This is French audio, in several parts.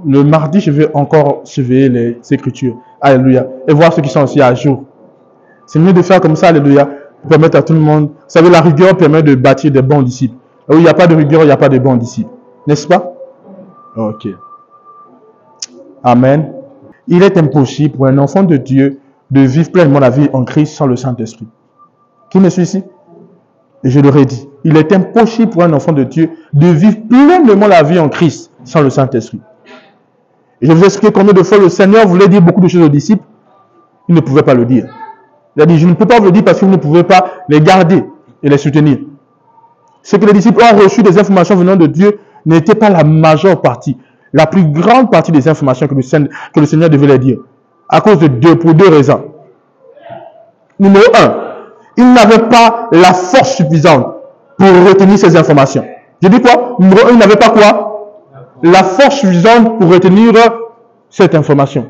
Le mardi, je vais encore surveiller les Écritures. Alléluia. Et voir ceux qui sont aussi à jour. C'est mieux de faire comme ça, alléluia, pour permettre à tout le monde. Vous savez, la rigueur permet de bâtir des bons disciples. Là où il n'y a pas de rigueur, il n'y a pas de bons disciples. N'est-ce pas? Ok. Amen. Il est impossible pour un enfant de Dieu de vivre pleinement la vie en Christ sans le Saint-Esprit. Qui me suit ici? Et je l'aurais dit. Il est impossible pour un enfant de Dieu de vivre pleinement la vie en Christ sans le Saint-Esprit. Et je vous explique combien de fois le Seigneur voulait dire beaucoup de choses aux disciples. Il ne pouvait pas le dire. Il a dit, je ne peux pas vous le dire parce que vous ne pouvez pas les garder et les soutenir. Ce que les disciples ont reçu des informations venant de Dieu n'était pas la majeure partie. La plus grande partie des informations que le Seigneur devait leur dire. À cause pour deux raisons. Numéro 1, ils n'avaient pas la force suffisante pour retenir ces informations. Je dis quoi? Numéro 1, ils n'avaient pas quoi? La force suffisante pour retenir cette information.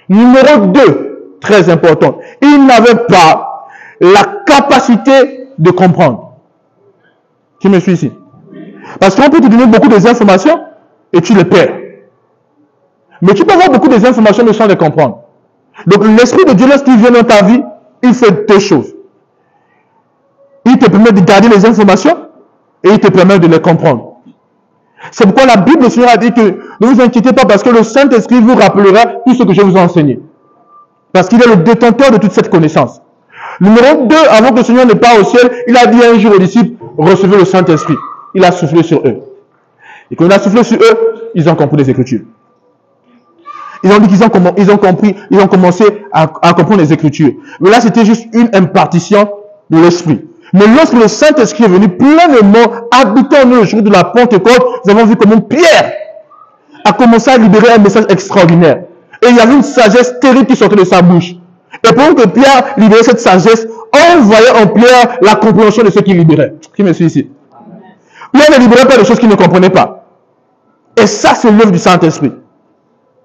Numéro 2, très important, ils n'avaient pas la capacité de comprendre. Qui me suit ici? Parce qu'on peut te donner beaucoup d'informations et tu les perds. Mais tu peux avoir beaucoup d'informations mais sans les comprendre. Donc l'Esprit de Dieu, lorsqu'il vient dans ta vie, il fait deux choses. Il te permet de garder les informations et il te permet de les comprendre. C'est pourquoi la Bible, le Seigneur a dit que ne vous inquiétez pas parce que le Saint-Esprit vous rappellera tout ce que je vous ai enseigné. Parce qu'il est le détenteur de toute cette connaissance. Numéro 2, avant que le Seigneur ne parte au ciel, il a dit un jour aux disciples, recevez le Saint-Esprit. Il a soufflé sur eux. Et quand il a soufflé sur eux, ils ont compris les Écritures. Ils ont dit qu'ils ont compris, ils ont commencé à comprendre les Écritures. Mais là, c'était juste une impartition de l'Esprit. Mais lorsque le Saint-Esprit est venu pleinement habiter en eux le jour de la Pentecôte, nous avons vu comment Pierre a commencé à libérer un message extraordinaire. Et il y avait une sagesse terrible qui sortait de sa bouche. Et pendant que Pierre libérait cette sagesse, on voyait en Pierre la compréhension de ce qu'il libérait. Qui me suit ici? Pierre ne libérait pas des choses qu'il ne comprenait pas. Et ça, c'est l'œuvre du Saint-Esprit.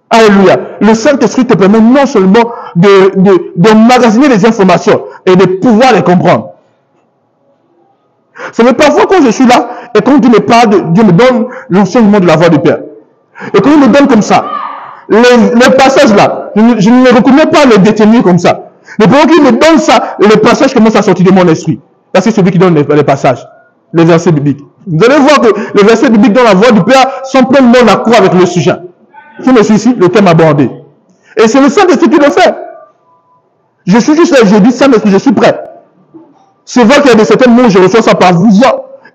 Alléluia. Le Saint-Esprit te permet non seulement d'emmagasiner les informations et de pouvoir les comprendre. C'est parfois quand je suis là et quand Dieu me parle, Dieu me donne l'enseignement de la voix du Père. Et quand il me donne comme ça, les passages là, je ne reconnais pas les détenir comme ça. Mais pendant qu'il me donne ça, les passages commencent à sortir de mon esprit. Parce que c'est lui qui donne les passages, les versets bibliques. Vous allez voir que les versets bibliques dans la voix du Père sont pleinement en accord avec le sujet. Qui me suit ici, le thème abordé. Et c'est le Saint-Esprit qui le fait. Je suis juste là, je dis Saint-Esprit, je suis prêt. C'est vrai qu'il y a de certains moments où je reçois ça par vision.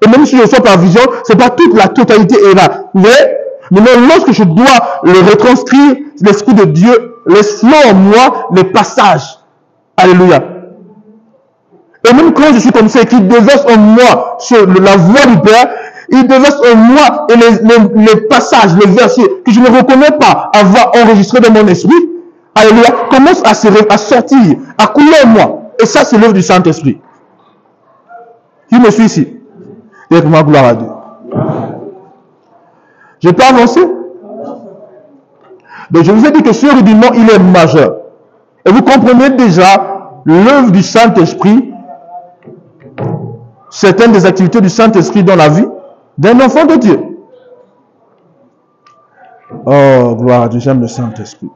Et même si je reçois par vision, c'est pas toute la totalité est là. Mais lorsque je dois le retranscrire, l'Esprit de Dieu laisse flow en moi les passages. Alléluia. Et même quand je suis comme ça, qu'il déverse en moi sur la voix du Père, il déverse en moi et les passages, les versets que je ne reconnais pas avoir enregistrés dans mon esprit, alléluia, commencent à sortir, à couler en moi. Et ça, c'est l'œuvre du Saint-Esprit. Qui me suit ici? Et pour ma gloire à Dieu. Je peux avancer? Donc, je vous ai dit que ce rudiment, il est majeur. Et vous comprenez déjà l'œuvre du Saint-Esprit, certaines des activités du Saint-Esprit dans la vie d'un enfant de Dieu. Oh, gloire à Dieu, j'aime le Saint-Esprit.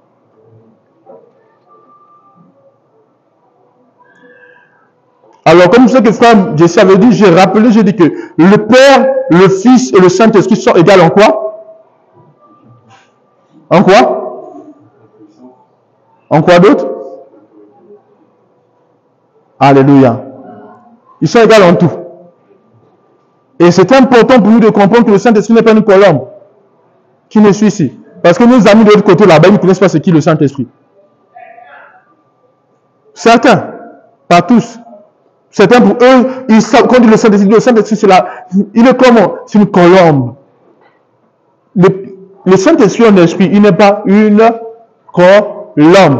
Alors, comme ce que frère Jesse avait dit, j'ai rappelé, j'ai dit que le Père, le Fils et le Saint-Esprit sont égaux en quoi? En quoi? En quoi d'autre? Alléluia. Ils sont égaux en tout. Et c'est important pour nous de comprendre que le Saint-Esprit n'est pas une colombe qui nous suit ici. Parce que nos amis de l'autre côté là-bas, ils ne connaissent pas ce qu'est le Saint-Esprit. Certains, pas tous. Certains pour eux, ils savent, quand le Saint-Esprit, c'est là. Il est comment? C'est une colombe. Le Saint-Esprit en esprit, il n'est pas une colombe.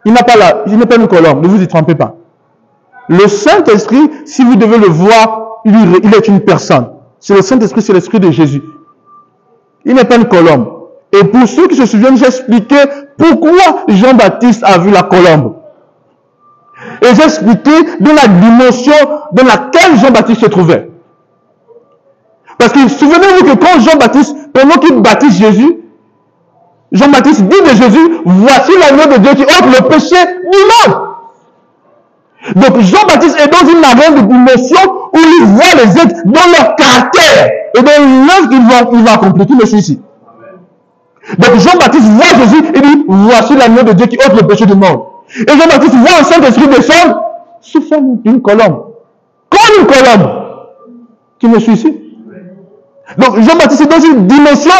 Il n'est pas une colombe, ne vous y trompez pas. Le Saint-Esprit, si vous devez le voir, il est une personne. C'est le Saint-Esprit, c'est l'Esprit de Jésus. Il n'est pas une colombe. Et pour ceux qui se souviennent, j'ai expliqué pourquoi Jean-Baptiste a vu la colombe. Et j'ai expliqué dans la dimension dans laquelle Jean-Baptiste se trouvait. Parce que souvenez-vous que quand Jean-Baptiste, pendant qu'il baptise Jésus, Jean-Baptiste dit de Jésus, voici l'agneau de Dieu qui ôte le péché du monde. Donc Jean-Baptiste est dans une arène d'émotion où il voit les êtres dans leur caractère et dans l'œuvre qu'il va accomplir. Qui me suit ici? Donc Jean-Baptiste voit Jésus et dit, voici l'agneau de Dieu qui ôte le péché du monde. Et Jean-Baptiste voit un Saint-Esprit descendre sous forme d'une colombe. Comme une colombe. Qui me suit ici? Donc Jean-Baptiste est dans une dimension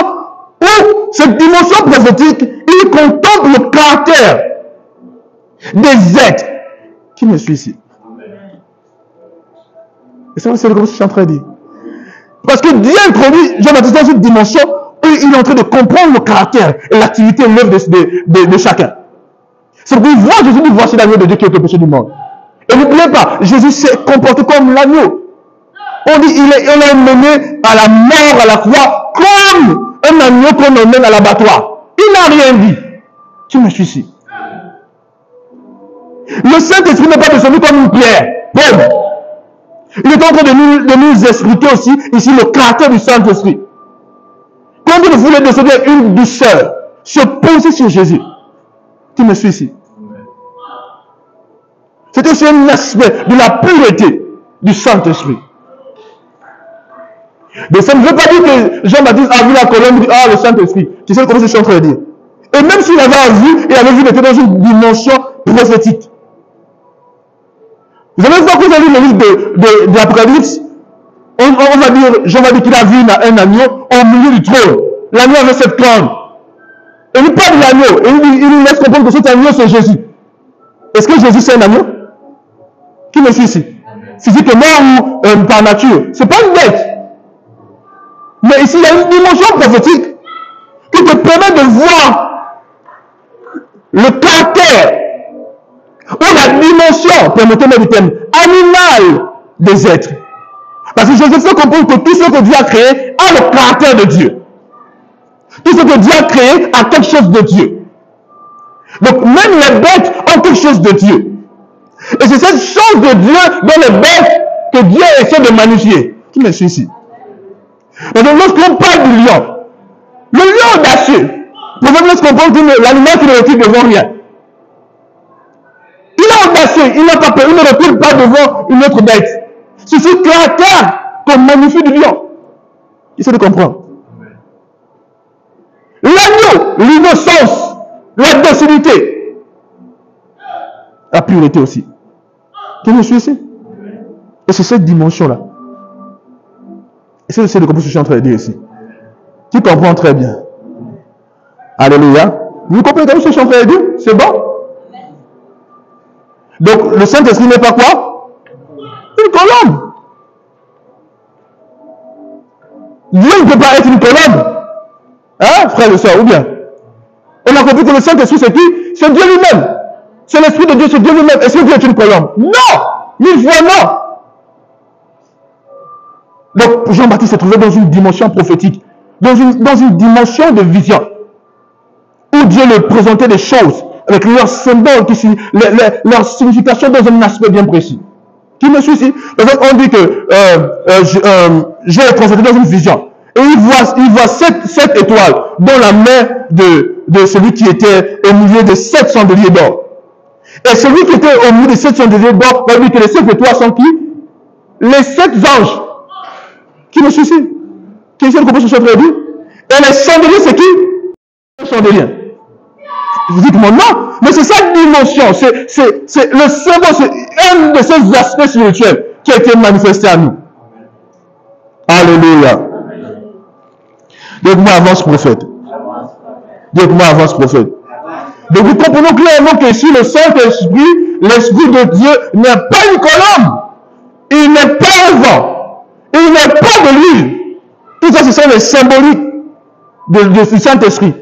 où, cette dimension prophétique, il contemple le caractère des êtres. Qui me suit ici? Et ça, c'est ce que je suis en train de dire. Parce que Dieu introduit Jean-Baptiste dans une dimension où il est en train de comprendre le caractère et l'activité et l'œuvre de chacun. C'est pour voir Jésus dit, voici l'agneau de Dieu qui ôte le péché du monde. Et n'oubliez pas, Jésus s'est comporté comme l'agneau. On dit, il est mené à la mort, à la croix, comme un agneau qu'on emmène à l'abattoir. Il n'a rien dit. Qui me suit ici? Le Saint-Esprit n'est pas descendu comme une pierre. Pauvre. Il est en train de nous expliquer aussi ici le caractère du Saint-Esprit. Quand vous voulez descendre avec une douceur, se poser sur Jésus. Qui me suit ici? C'est aussi un aspect de la pureté du Saint-Esprit. Donc ça ne veut pas dire que Jean-Baptiste a vu la colombe et dit, ah, le Saint-Esprit. Tu sais comment je suis en train de dire? Et même s'il avait vu, il avait vu qu'il était dans une dimension prophétique. Vous avez vu quand vous avez lu le livre de l'Apocalypse, on va dire, Jean va dire qu'il a vu un agneau au milieu du trône. L'agneau avait cette corne. Et il parle de l'agneau. Et il nous laisse comprendre que cet agneau, c'est Jésus. Est-ce que Jésus, c'est un agneau? Qui me suit ici? Physiquement ou par nature? C'est pas une bête. Mais ici, il y a une dimension prophétique qui te permet de voir le caractère ou la dimension, permettez-moi du terme, animale des êtres. Parce que je sais comprendre que tout ce que Dieu a créé a le caractère de Dieu. Tout ce que Dieu a créé a quelque chose de Dieu. Donc même les bêtes ont quelque chose de Dieu. Et c'est cette chose de Dieu dans les bêtes que Dieu essaie de magnifier. Qui me suit ici? Et donc lorsqu'on parle du lion, le lion audacieux, le prophète laisse comprendre que l'animal qui ne recule devant rien. Il est audacieux, il n'a pas peur, il ne recule pas devant une autre bête. C'est ce caractère qu'on magnifie du lion. Essayez de comprendre. L'agneau, l'innocence, la docilité, la pureté aussi. Qui me suit ici? Et c'est cette dimension-là. Et c'est de comprendre ce que je suis en train de dire ici. Tu comprends très bien. Alléluia. Vous comprenez ce que je suis en train de dire? C'est bon? Donc, le Saint-Esprit n'est pas quoi? Une colombe. Dieu ne peut pas être une colombe. Hein, frère et soeur, ou bien? On a compris que le Saint-Esprit, c'est qui? C'est Dieu lui-même. C'est l'Esprit de Dieu, c'est Dieu lui-même. Est-ce que Dieu est une colombe? Non! Mille fois non! Donc, Jean-Baptiste s'est trouvé dans une dimension prophétique, dans une dimension de vision, où Dieu lui présentait des choses, avec leurs symboles, leur signification dans un aspect bien précis. Qui me suit ici? On dit que Dieu est présenté dans une vision. Et il voit sept étoiles dans la main de celui qui était au milieu de 7 chandeliers d'or. Et celui qui était au milieu de 7 chandeliers d'or va dire que les 7 étoiles sont qui? Les 7 anges. Qui me suit ici? Qui sait comment je suis en train de dire? Et les chandeliers, c'est qui? Les chandeliers. Vous dites moi non, mais c'est cette dimension, c'est le symbole, c'est un de ces aspects spirituels qui a été manifesté à nous. Alléluia. Dites-moi avance prophète. Dites-moi avance prophète. Donc nous comprenons clairement que ici le Saint-Esprit, l'Esprit de Dieu n'est pas une colombe. Il n'est pas un vent. Il n'est pas de l'huile. Tout ça, ce sont les symboliques du Saint-Esprit.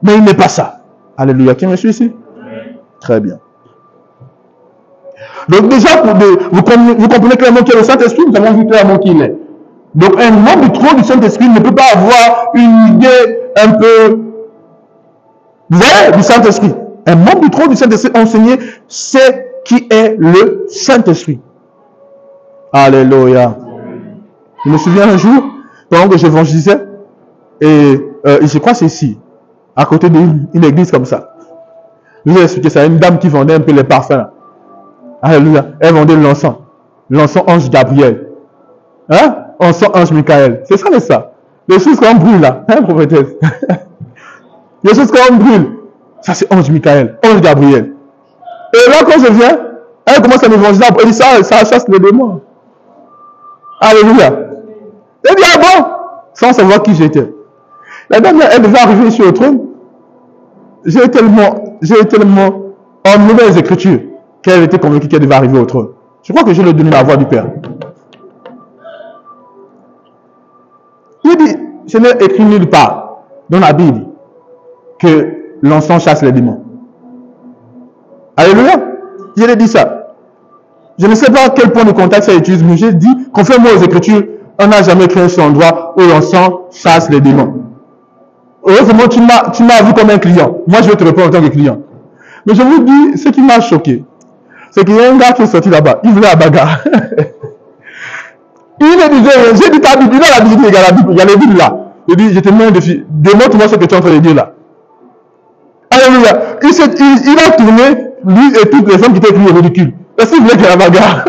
Mais il n'est pas ça. Alléluia. Qui me suit ici? Très bien. Donc déjà, vous comprenez clairement que le Saint-Esprit, nous avons vu clairement qui il est. Donc un membre du trône du Saint-Esprit ne peut pas avoir une idée un peu vraie du Saint-Esprit. Un membre du trône du Saint-Esprit enseigné sait qui est le Saint-Esprit. Alléluia. Je me souviens un jour, pendant que j'évangélisais, et je crois que c'est ici, à côté d'une église comme ça. Je vous ai expliqué ça, une dame qui vendait un peu les parfums là. Alléluia. Elle vendait l'encens. L'encens ange Gabriel. Hein? Encens ange Michael. C'est ça, ça. Les choses qu'on brûle là. Hein, prophétesse? Les choses qu'on brûle. Ça, c'est ange Michael. Ange Gabriel. Et là, quand je viens, elle commence à m'évangéliser. Elle dit ça chasse les démons. Alléluia. Elle dit, ah bon? Sans savoir qui j'étais. La dame, elle devait arriver sur le trône. J'ai tellement en nouvelles écritures qu'elle était convaincue qu'elle devait arriver au trône. Je crois que je lui ai donné la voix du Père. Il dit, je n'ai écrit nulle part dans la Bible que l'encens chasse les démons. Alléluia. Je l'ai dit ça. Je ne sais pas quel point de contact ça utilise, mais j'ai dit, conformément aux Écritures, on n'a jamais créé un endroit où l'encens chasse les démons. Heureusement, tu m'as vu comme un client. Moi, je vais te répondre en tant que client. Mais je vous dis, ce qui m'a choqué, c'est qu'il y a un gars qui est sorti là-bas. Il voulait la bagarre. Il me disait, j'ai dit ta Bible, il a la Bible, il y a les Bibles là. Il dit, je te mets un défi. Démontre-moi ce que tu es en train de dire là. Alléluia. Il a tourné, lui et toutes les femmes qui étaient écrites au ridicule. Parce qu'il voulait qu'il y ait la bagarre.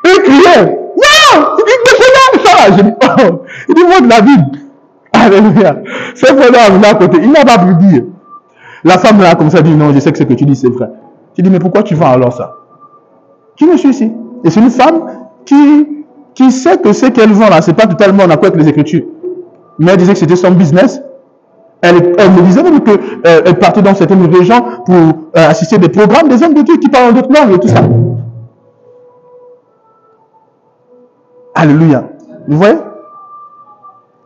Il criait, non! Il dit, mais c'est ça! J'ai dit, oh! Il dit, montre la Bible. Alléluia. C'est vrai là à côté. Il n'a pas pu dire. La femme là comme ça dit, non, je sais que ce que tu dis c'est vrai. Je dis, mais pourquoi tu vends alors ça? Qui me suit ici? Et c'est une femme qui sait que ce qu'elle vend là, c'est pas totalement en accord avec les Écritures. Mais elle disait que c'était son business. Elle me disait même qu'elle partait dans certaines régions pour assister à des programmes des hommes de Dieu qui parlent d'autres langues et tout ça. Alléluia. Vous voyez?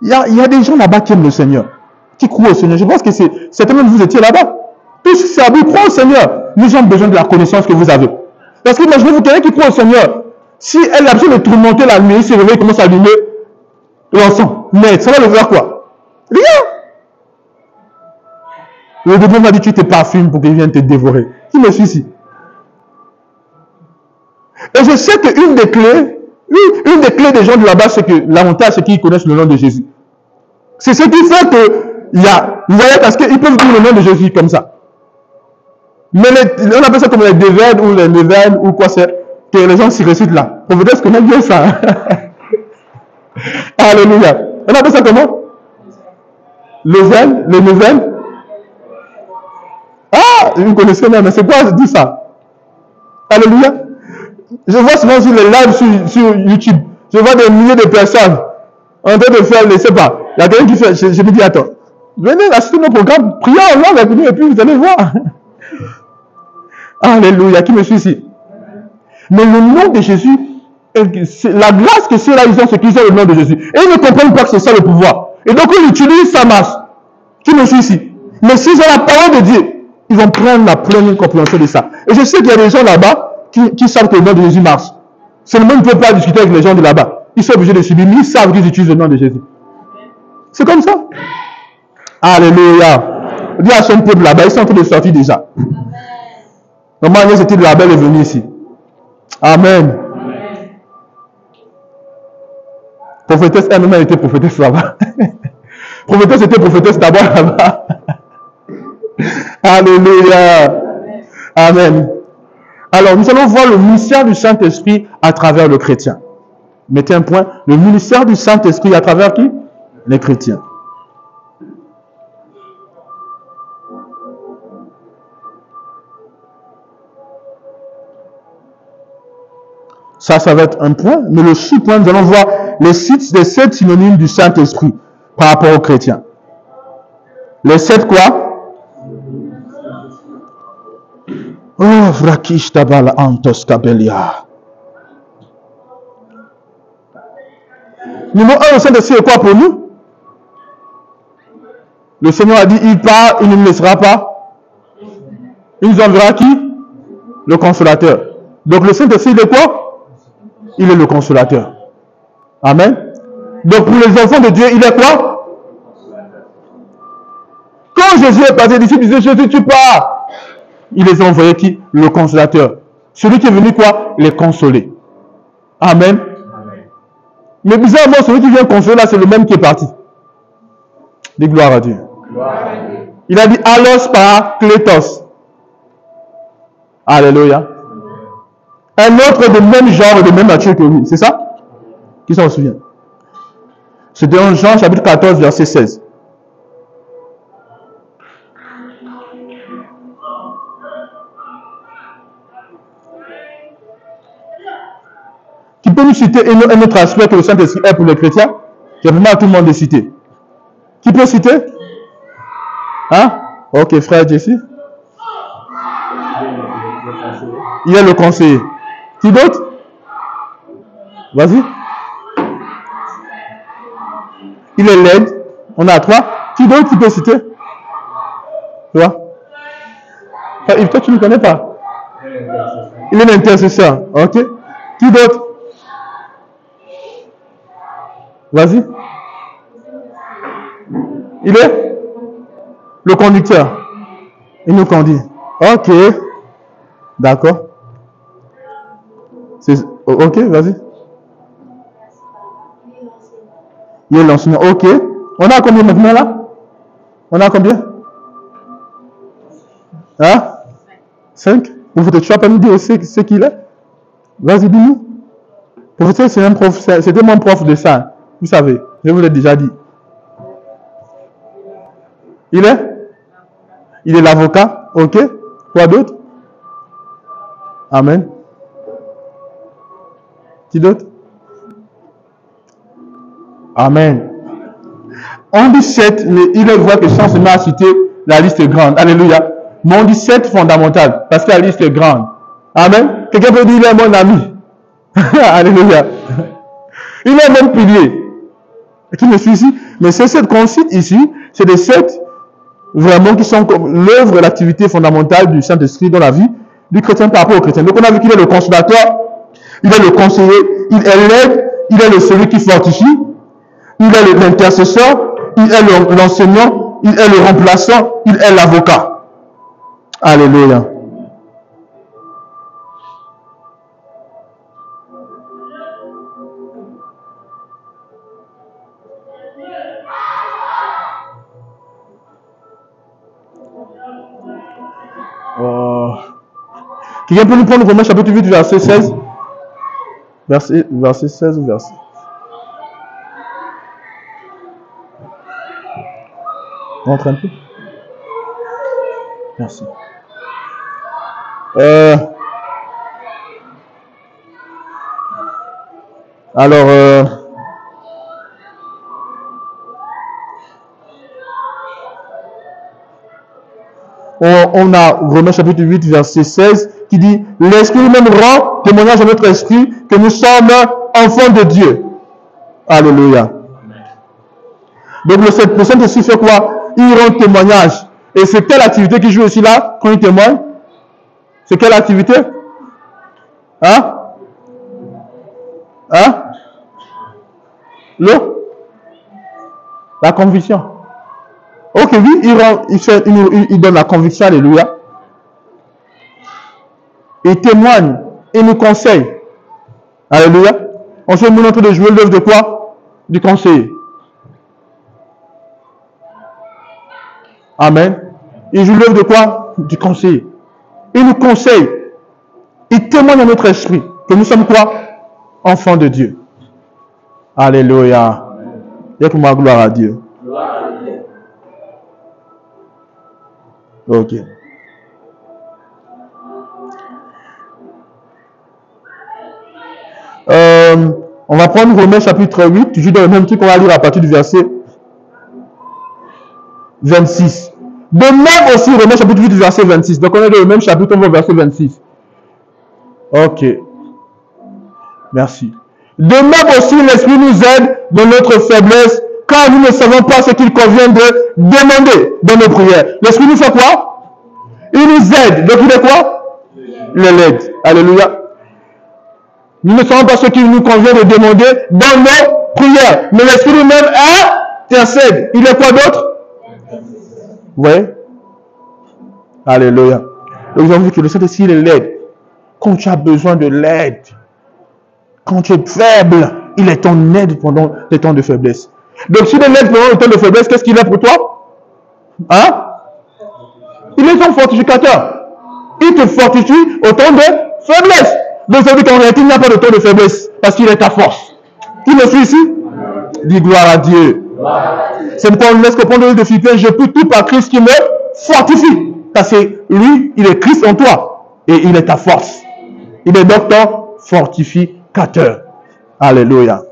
Il y a des gens là-bas qui aiment le Seigneur, qui croient au Seigneur. Je pense que certainement vous étiez là-bas. Tous ça vous croient au Seigneur. Nous avons besoin de la connaissance que vous avez. Parce que imaginez-vous quelqu'un qui croit au Seigneur. Si elle a besoin de tourmenter la nuit, il se réveille, commence à allumer l'encens. Mais ça va le faire quoi? Rien. Le démon m'a dit, tu te parfumes pour qu'il vienne te dévorer. Qui me suit ici? Et je sais qu'une des clés, des gens de là-bas, c'est que l'avantage, c'est qu'ils connaissent le nom de Jésus. C'est ce qui fait que, vous voyez, parce qu'ils peuvent dire le nom de Jésus comme ça. Mais on appelle ça comme les dévernes ou les neuvaines ou quoi c'est, que les gens s'y récitent là. On veut dire ce qu'on aime bien ça. Alléluia. On appelle ça comment? Les neuvaines. Ah, vous connaissez même, mais c'est quoi dit ça? Alléluia. Je vois souvent sur les lives sur YouTube, je vois des milliers de personnes en train de faire, je ne sais pas. Il y a quelqu'un qui fait, je me dis, attends, venez assister nos programmes, priez en langue avec nous et puis vous allez voir. Alléluia, qui me suit ici? Mais le nom de Jésus, la grâce que ceux-là, ils ont, c'est qu'ils ont le nom de Jésus. Et ils ne comprennent pas que c'est ça le pouvoir. Et donc, ils utilisent, ça marche. Qui me suit ici? Mais s'ils ont la parole de Dieu, ils vont prendre la pleine compréhension de ça. Et je sais qu'il y a des gens là-bas qui savent que le nom de Jésus marche. Seulement, ils ne peuvent pas discuter avec les gens de là-bas. Ils sont obligés de subir, mais ils savent qu'ils utilisent le nom de Jésus. C'est comme ça. Alléluia. Dis à son peuple là-bas, ils sont en train de sortir déjà. Normalement, c'était de là-bas, elle est venue ici. Amen. Prophétesse, elle-même était prophétesse là-bas. Prophétesse était prophétesse d'abord là-bas. Alléluia. Amen. Alors, nous allons voir le ministère du Saint-Esprit à travers le chrétien. Mettez un point. Le ministère du Saint-Esprit à travers qui? Les chrétiens. Ça va être un point. Mais le sous-point, nous allons voir les 7 synonymes du Saint-Esprit par rapport aux chrétiens. Les 7 quoi? Oh, vrakish tabala antos kabelia. Numéro 1, le Saint-Esprit est quoi pour nous? Le Seigneur a dit, il part, il ne nous laissera pas. Il nous enverra qui? Le consolateur. Donc le Saint-Esprit, il est quoi? Il est le consolateur. Amen. Donc pour les enfants de Dieu, il est quoi? Quand Jésus est passé d'ici, il disait, Jésus, tu pars. Il les a envoyés qui? Le consolateur. Celui qui est venu quoi? Les consoler. Amen. Mais bizarrement, celui qui vient consoler là, c'est le même qui est parti. Dis gloire à Dieu. Il a dit allos parakletos. Alléluia. Un autre de même genre, de même nature que lui. C'est ça? Qui s'en souvient? C'est dans Jean chapitre 14, verset 16. Qui peut nous citer un autre aspect que le Saint-Esprit est pour les chrétiens? J'ai vraiment à tout le monde de citer. Qui peut citer? Hein? Ok, frère Jesse. Il est le conseiller. Qui d'autre? Vas-y. Il est l'aide. On a 3. Qui d'autre qui peut citer? Toi? Toi, tu ne connais pas. Il est l'intercesseur. Ok. Qui d'autre? Vas-y. Il est le conducteur. Il nous conduit. Ok. D'accord. Ok, vas-y. Il est l'enseignant. Ok. On a combien maintenant là? On a combien? Hein? 5? Tu vas pas nous dire ce qu'il est? Vas-y, dis-nous. Professeur, c'est un prof, c'était mon prof de ça. Vous savez, je vous l'ai déjà dit. Il est l'avocat. Ok. Quoi d'autre? Amen. Qui d'autre? Amen. On dit 7, mais il est vrai que sans se mettre à citer, la liste est grande. Alléluia. Mais on dit 7 fondamentales, parce que la liste est grande. Amen. Quelqu'un peut dire, il est mon ami. Alléluia. Il est mon pilier. Qui me suit ici? Mais ces 7 qu'on cite ici, c'est des 7 vraiment qui sont comme l'œuvre et l'activité fondamentale du Saint-Esprit dans la vie du chrétien par rapport au chrétien. Donc on a vu qu'il est le consolateur, il est le conseiller, il est l'aide, il est celui qui fortifie, il est l'intercesseur, il est l'enseignant, il est le remplaçant, il est l'avocat. Alléluia. Quelqu'un peut nous prendre Romains chapitre 8, verset 16? Verset 16 ou verset? Rentre un peu. Merci. Alors, on a Romains chapitre 8, verset 16, qui dit « L'Esprit même rend témoignage à notre esprit que nous sommes enfants de Dieu. » Alléluia. Donc le Saint-Esprit fait quoi? Il rend témoignage. Et c'est quelle activité qui joue aussi là, quand il témoigne? C'est quelle activité? Hein? Hein? La conviction. Ok, oui, il donne la conviction, alléluia. Il témoigne, il nous conseille. Alléluia. On se met en train de jouer l'œuvre de quoi? Du conseiller. Amen. Il joue l'œuvre de quoi? Du conseiller. Il nous conseille. Il témoigne à notre esprit que nous sommes quoi? Enfants de Dieu. Alléluia. Et que ma gloire à Dieu. Ok. On va prendre Romains chapitre 8, toujours dans le même truc, on va lire à partir du verset 26. De même aussi, Romains chapitre 8, verset 26. Donc on est dans le même chapitre, on va au verset 26. Ok. Merci. De même aussi, l'Esprit nous aide dans notre faiblesse, car nous ne savons pas ce qu'il convient de demander dans nos prières. L'Esprit nous fait quoi? Il nous aide. Donc il est quoi? Il l'aide. Alléluia. Nous ne savons pas ce qu'il nous convient de demander dans nos prières. Mais l'Esprit lui-même intercède. Il est quoi d'autre? Oui. Alléluia. Donc nous avons vu que le Saint-Esprit il l'aide. Quand tu as besoin de l'aide, quand tu es faible, il est ton aide pendant les temps de faiblesse. Donc, s'il est l'aide pendant les temps de faiblesse, qu'est-ce qu'il est pour toi? Hein? Il est ton fortificateur. Il te fortifie au temps de faiblesse. Donc, ça veut dire qu'en réalité, il n'y a pas de temps de faiblesse parce qu'il est ta force. Qui me suit ici? Dis gloire à Dieu. C'est pourquoi on laisse comprendre le livre de Philippiens, je peux tout par Christ qui me fortifie. Parce que lui, il est Christ en toi et il est ta force. Il est donc ton fortificateur. Alléluia.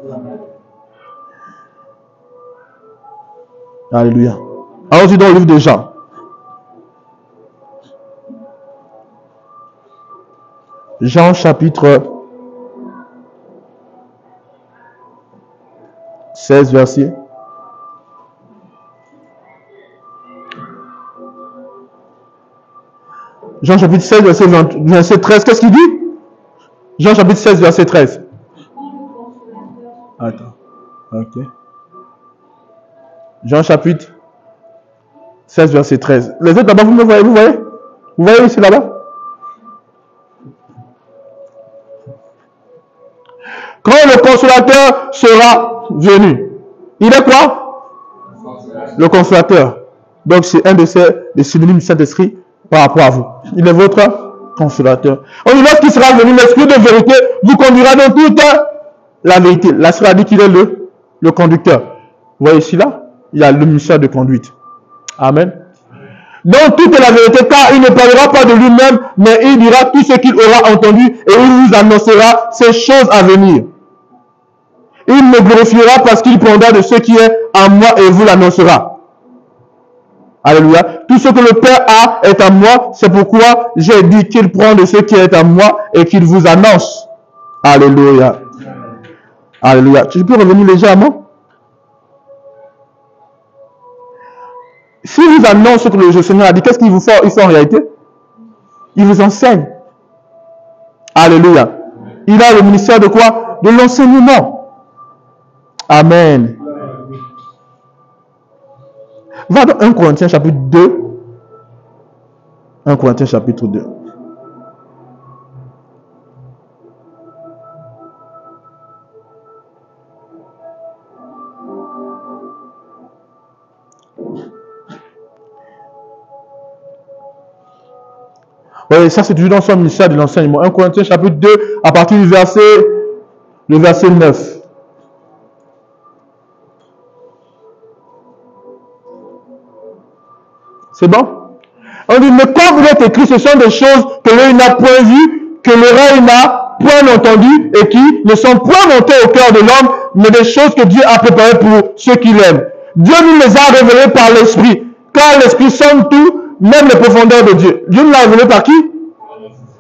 Alléluia. Allons-y dans le livre de Jean. Jean chapitre 16 verset. Jean chapitre 16 verset 13. Qu'est-ce qu'il dit? Jean chapitre 16 verset 13. Attends. Ok. Jean chapitre 16 verset 13. Les autres là-bas, vous me voyez? Vous voyez? Vous voyez ici là-bas? Quand le consolateur sera venu, il est quoi? Le consolateur. Donc c'est un de des synonymes du Saint-Esprit par rapport à vous. Il est votre consolateur. On dit lorsqu'il sera venu, l'Esprit de vérité vous conduira dans toute la vérité. Là, cela dit qu'il est le conducteur. Vous voyez ici là? Il y a le ministère de conduite. Amen. Donc toute la vérité, car il ne parlera pas de lui-même, mais il dira tout ce qu'il aura entendu et il vous annoncera ces choses à venir. Il me glorifiera parce qu'il prendra de ce qui est à moi et vous l'annoncera. Alléluia. Tout ce que le Père a est à moi, c'est pourquoi j'ai dit qu'il prend de ce qui est à moi et qu'il vous annonce. Alléluia. Alléluia. Tu peux revenir légèrement? S'il vous annonce ce que le Seigneur a dit, qu'est-ce qu'il vous fait, il fait en réalité? Il vous enseigne. Alléluia. Il a le ministère de quoi? De l'enseignement. Amen. Va dans 1 Corinthiens chapitre 2. 1 Corinthiens chapitre 2. Oui, ça c'est toujours dans son ministère de l'enseignement. 1 Corinthiens chapitre 2, à partir du verset 9. C'est bon? On dit, mais comme il est écrit, ce sont des choses que l'œil n'a point vues, que l'oreille n'a point entendues, et qui ne sont point montées au cœur de l'homme, mais des choses que Dieu a préparées pour ceux qui l'aiment. Dieu nous les a révélées par l'Esprit, car l'Esprit sonde tout, même les profondeurs de Dieu. Dieu nous l'a révélé par qui?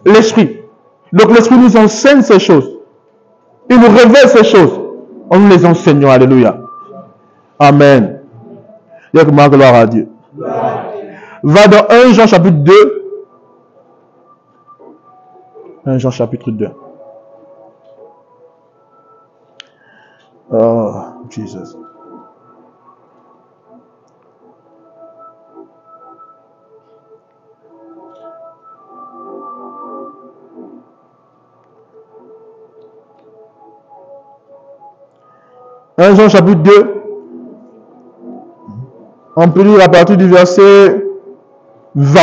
L'Esprit. Donc l'Esprit nous enseigne ces choses. Il nous révèle ces choses. On nous les enseigne. Alléluia. Amen. Il y a que ma gloire à Dieu. Va dans 1 Jean chapitre 2. 1 Jean chapitre 2. Oh, Jesus. Jean chapitre 2. On peut lire à partir du verset 20.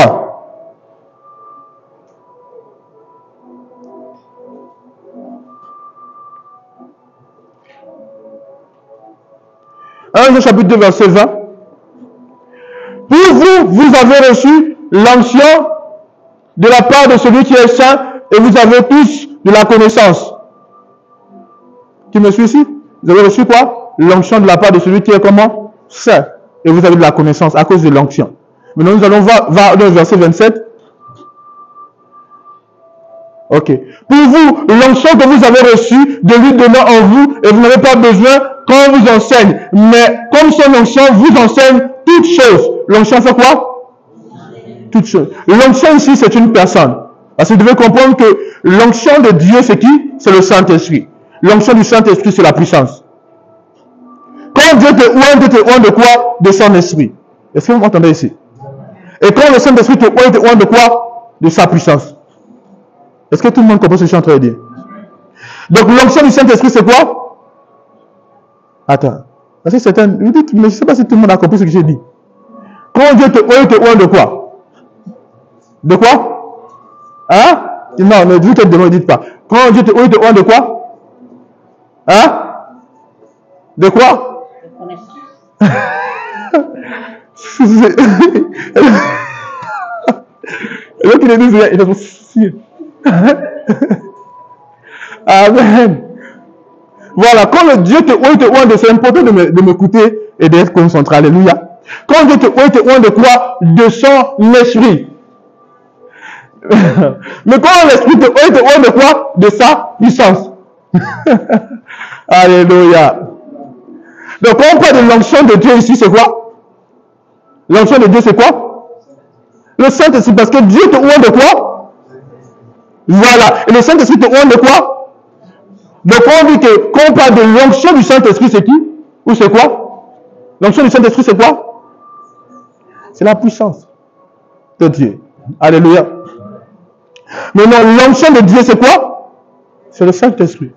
Jean chapitre 2 verset 20. Pour vous, vous avez reçu l'onction de la part de celui qui est saint et vous avez tous de la connaissance. Qui me suit ici? Vous avez reçu quoi? L'onction de la part de celui qui est comment? Saint. Et vous avez de la connaissance à cause de l'onction. Maintenant, nous allons voir dans le verset 27. Ok. Pour vous, l'onction que vous avez reçue de lui donnant en vous, et vous n'avez pas besoin qu'on vous enseigne. Mais comme son onction vous enseigne toutes choses. L'onction fait quoi? Toutes choses. L'onction ici, c'est une personne. Parce que vous devez comprendre que l'onction de Dieu, c'est qui? C'est le Saint-Esprit. L'onction du Saint-Esprit, c'est la puissance. Quand Dieu te oint de quoi? De son esprit. Est-ce que vous m'entendez ici? Et quand le Saint-Esprit te oint de quoi? De sa puissance. Est-ce que tout le monde comprend ce que je suis en train de dire? Donc l'onction du Saint-Esprit, c'est quoi? Attends. Parce que certains, vous dites, mais je ne sais pas si tout le monde a compris ce que j'ai dit. Quand Dieu te oint de quoi? De quoi? Hein? Non, ne dites pas. Quand Dieu te oint de quoi? Hein? De quoi? L'autre il est dit, il est aussi. Amen. Voilà, quand Dieu te oint, c'est important de m'écouter et d'être concentré. Alléluia. Quand Dieu te oint de quoi? De son esprit. Mais quand l'esprit te oint de quoi? De sa puissance. Alléluia. Donc quand on parle de l'onction de Dieu ici, c'est quoi? L'onction de Dieu, c'est quoi? Le Saint-Esprit, parce que Dieu te oint de quoi? Voilà. Et le Saint-Esprit te oint de quoi? Donc on dit que quand on parle de l'onction du Saint-Esprit, c'est qui? Ou c'est quoi? L'onction du Saint-Esprit, c'est quoi? C'est la puissance de Dieu. Alléluia. Maintenant, l'onction de Dieu, c'est quoi? C'est le Saint-Esprit.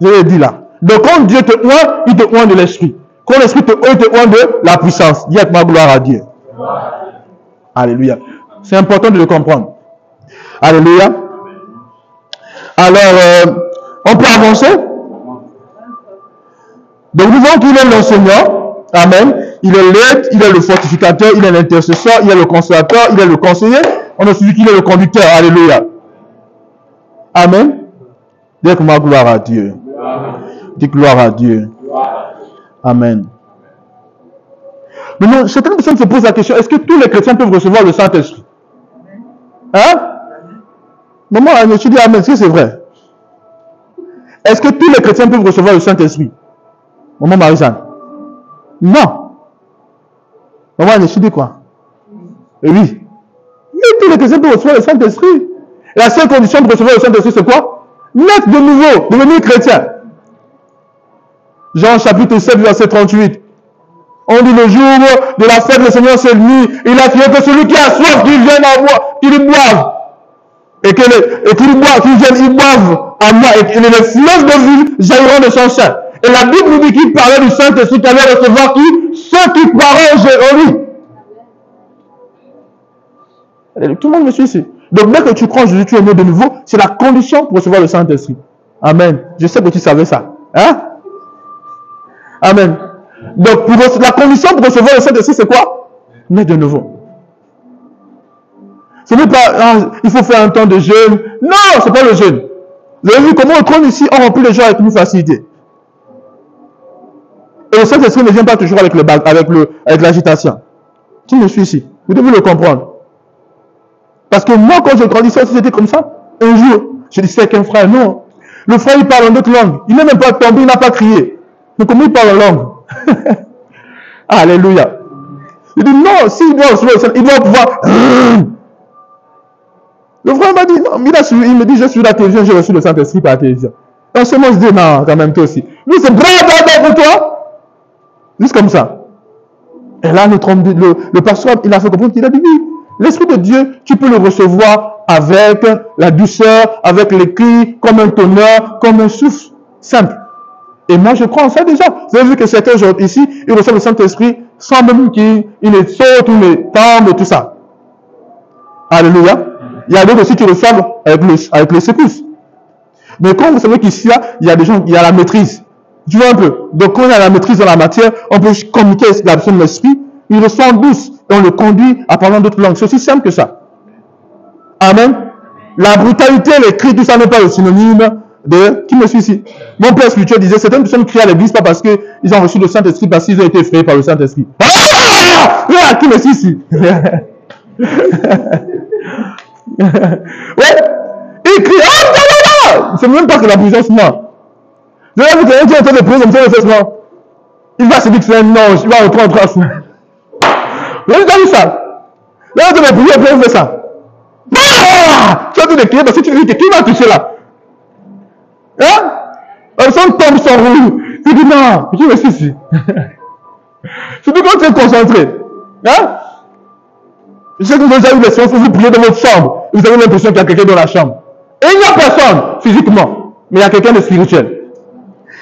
Je l'ai dit là. Donc quand Dieu te oint, il te oint de l'Esprit. Quand l'Esprit te oint de la puissance. Dis avec ma gloire à Dieu. Alléluia. C'est important de le comprendre. Alléluia. Alors, on peut avancer. Donc nous voyons qu'il est l'enseignant. Amen. Il est l'aide, il est le fortificateur, il est l'intercesseur, il est le consolateur, il est le conseiller. On a suivi qu'il est le conducteur. Alléluia. Amen. Dis avec ma gloire à Dieu. Dis gloire à Dieu. Amen. Maintenant, certaines personnes se posent la question, est-ce que tous les chrétiens peuvent recevoir le Saint-Esprit? Hein? Maman, je dis amen, est-ce que c'est vrai? Est-ce que tous les chrétiens peuvent recevoir le Saint-Esprit? Maman Marie-Jeanne? Non. Maman, je dis quoi? Et oui. Mais tous les chrétiens peuvent recevoir le Saint-Esprit. La seule condition de recevoir le Saint-Esprit, c'est quoi? Naître de nouveau, devenir chrétien. Jean chapitre 7, verset 38. On dit le jour de la fête, le Seigneur s'est venu. Il a crié que celui qui a soif, qu'il vienne à moi, qu'il boive. Et qu'il boive, qu'il vienne, il boive à moi. Et les fleuves de vie jailliront de son sein. Et la Bible nous dit qu'il parlait du Saint-Esprit qui allait recevoir qui? Ceux qui croiront en lui. Tout le monde me suit ici. Donc, dès que tu crois en Jésus, tu es né de nouveau. C'est la condition pour recevoir le Saint-Esprit. Amen. Je sais que tu savais ça. Hein? Amen. Donc, la condition pour recevoir le Saint-Esprit, c'est quoi? Né de nouveau. Ce n'est pas, il faut faire un temps de jeûne. Non, ce n'est pas le jeûne. Vous avez vu comment au trône ici, on remplit les gens avec une facilité. Et le Saint-Esprit ne vient pas toujours avec l'agitation. Tu me suis ici. Vous devez le comprendre. Parce que moi, quand je grandissais, c'était comme ça. Un jour, je disais avec un frère, non. Le frère, il parle en d'autres langues. Il n'est même pas tombé, il n'a pas crié. Mais comment il parle en langue? Alléluia. Il dit, non, s'il doit recevoir le Saint-Esprit, il doit pouvoir... Le frère m'a dit, non, il me dit, j'ai suivi la télévision, j'ai reçu le Saint-Esprit par la télévision. Et seulement, je dis, non, quand même, toi aussi. Lui, c'est bravo pour toi. Juste comme ça. Et là, le pasteur, il a fait comprendre qu'il a dit, oui, l'Esprit de Dieu, tu peux le recevoir avec la douceur, avec les cris, comme un tonnerre, comme un souffle simple. Et moi, je crois en ça déjà. Vous avez vu que certains aujourd'hui ici, ils reçoivent le Saint-Esprit sans même qu'il saute ou il tombe et tout ça. Alléluia. Il y a d'autres aussi qui reçoivent avec les secousses. Mais quand vous savez qu'ici, il y a des gens, il y a la maîtrise. Tu vois un peu. Donc, quand on a la maîtrise dans la matière, on peut communiquer avec la personne de l'esprit. Il reçoit en douce et on le conduit à parler d'autres langues. C'est aussi simple que ça. Amen. La brutalité, les cris, tout ça n'est pas le synonyme de... Qui me suit ici? Mon père spirituel disait, certaines personnes crient à l'église pas parce qu'ils ont reçu le Saint-Esprit, parce qu'ils ont été effrayés par le Saint-Esprit. Ah, qui me suit ici? Ouais. Il crie, c'est même pas que la puissance ment. Je vais vous dire, qui est en train de prier, il va se dire que c'est un ange, il va rentrer en trace. Vous avez déjà vu ça? Là, on va prier, après on fait ça. Tu as tout de crier parce que tu dis que qui va toucher là? Hein? Son tombe sans roue. Tu dis non, qui me suit ici? Surtout quand tu es concentré. Hein? Je sais que vous avez eu des séances où vous priez dans votre chambre. Vous avez l'impression qu'il y a quelqu'un dans la chambre. Et il n'y a personne physiquement. Mais il y a quelqu'un de spirituel.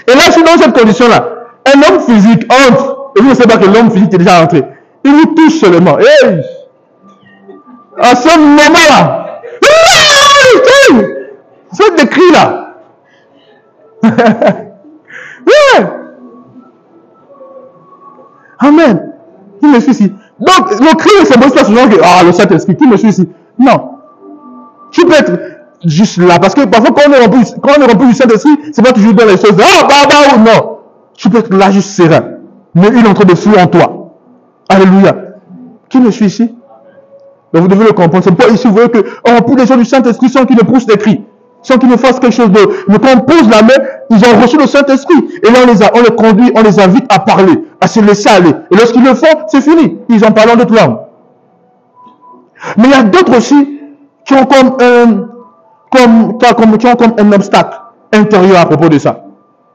Et là, je suis dans cette condition-là. Un homme physique entre, et vous ne savez pas que l'homme physique est déjà entré. Il vous touche seulement. Hey! À ce moment-là, c'est des cris là. Ouais. Amen. Qui me suit ici? Donc, le cri ne symbolise pas souvent que le Saint-Esprit, qui me suit ici? Non. Tu peux être juste là, parce que parfois, quand on est rempli du Saint-Esprit, c'est pas toujours dans les choses ou non. Tu peux être là juste serein. Mais il est en train de fou en toi. Alléluia. Qui me suit ici? Donc vous devez le comprendre. C'est pas ici, vous voyez que rempli des gens du Saint-Esprit sans qu'ils ne poussent des cris, sans qu'ils ne fassent quelque chose de. Mais quand on pose la main, ils ont reçu le Saint-Esprit. Et là, on les conduit, on les invite à parler, à se laisser aller. Et lorsqu'ils le font, c'est fini. Ils en parlent en d'autres langues. Mais il y a d'autres aussi qui ont comme un obstacle intérieur à propos de ça.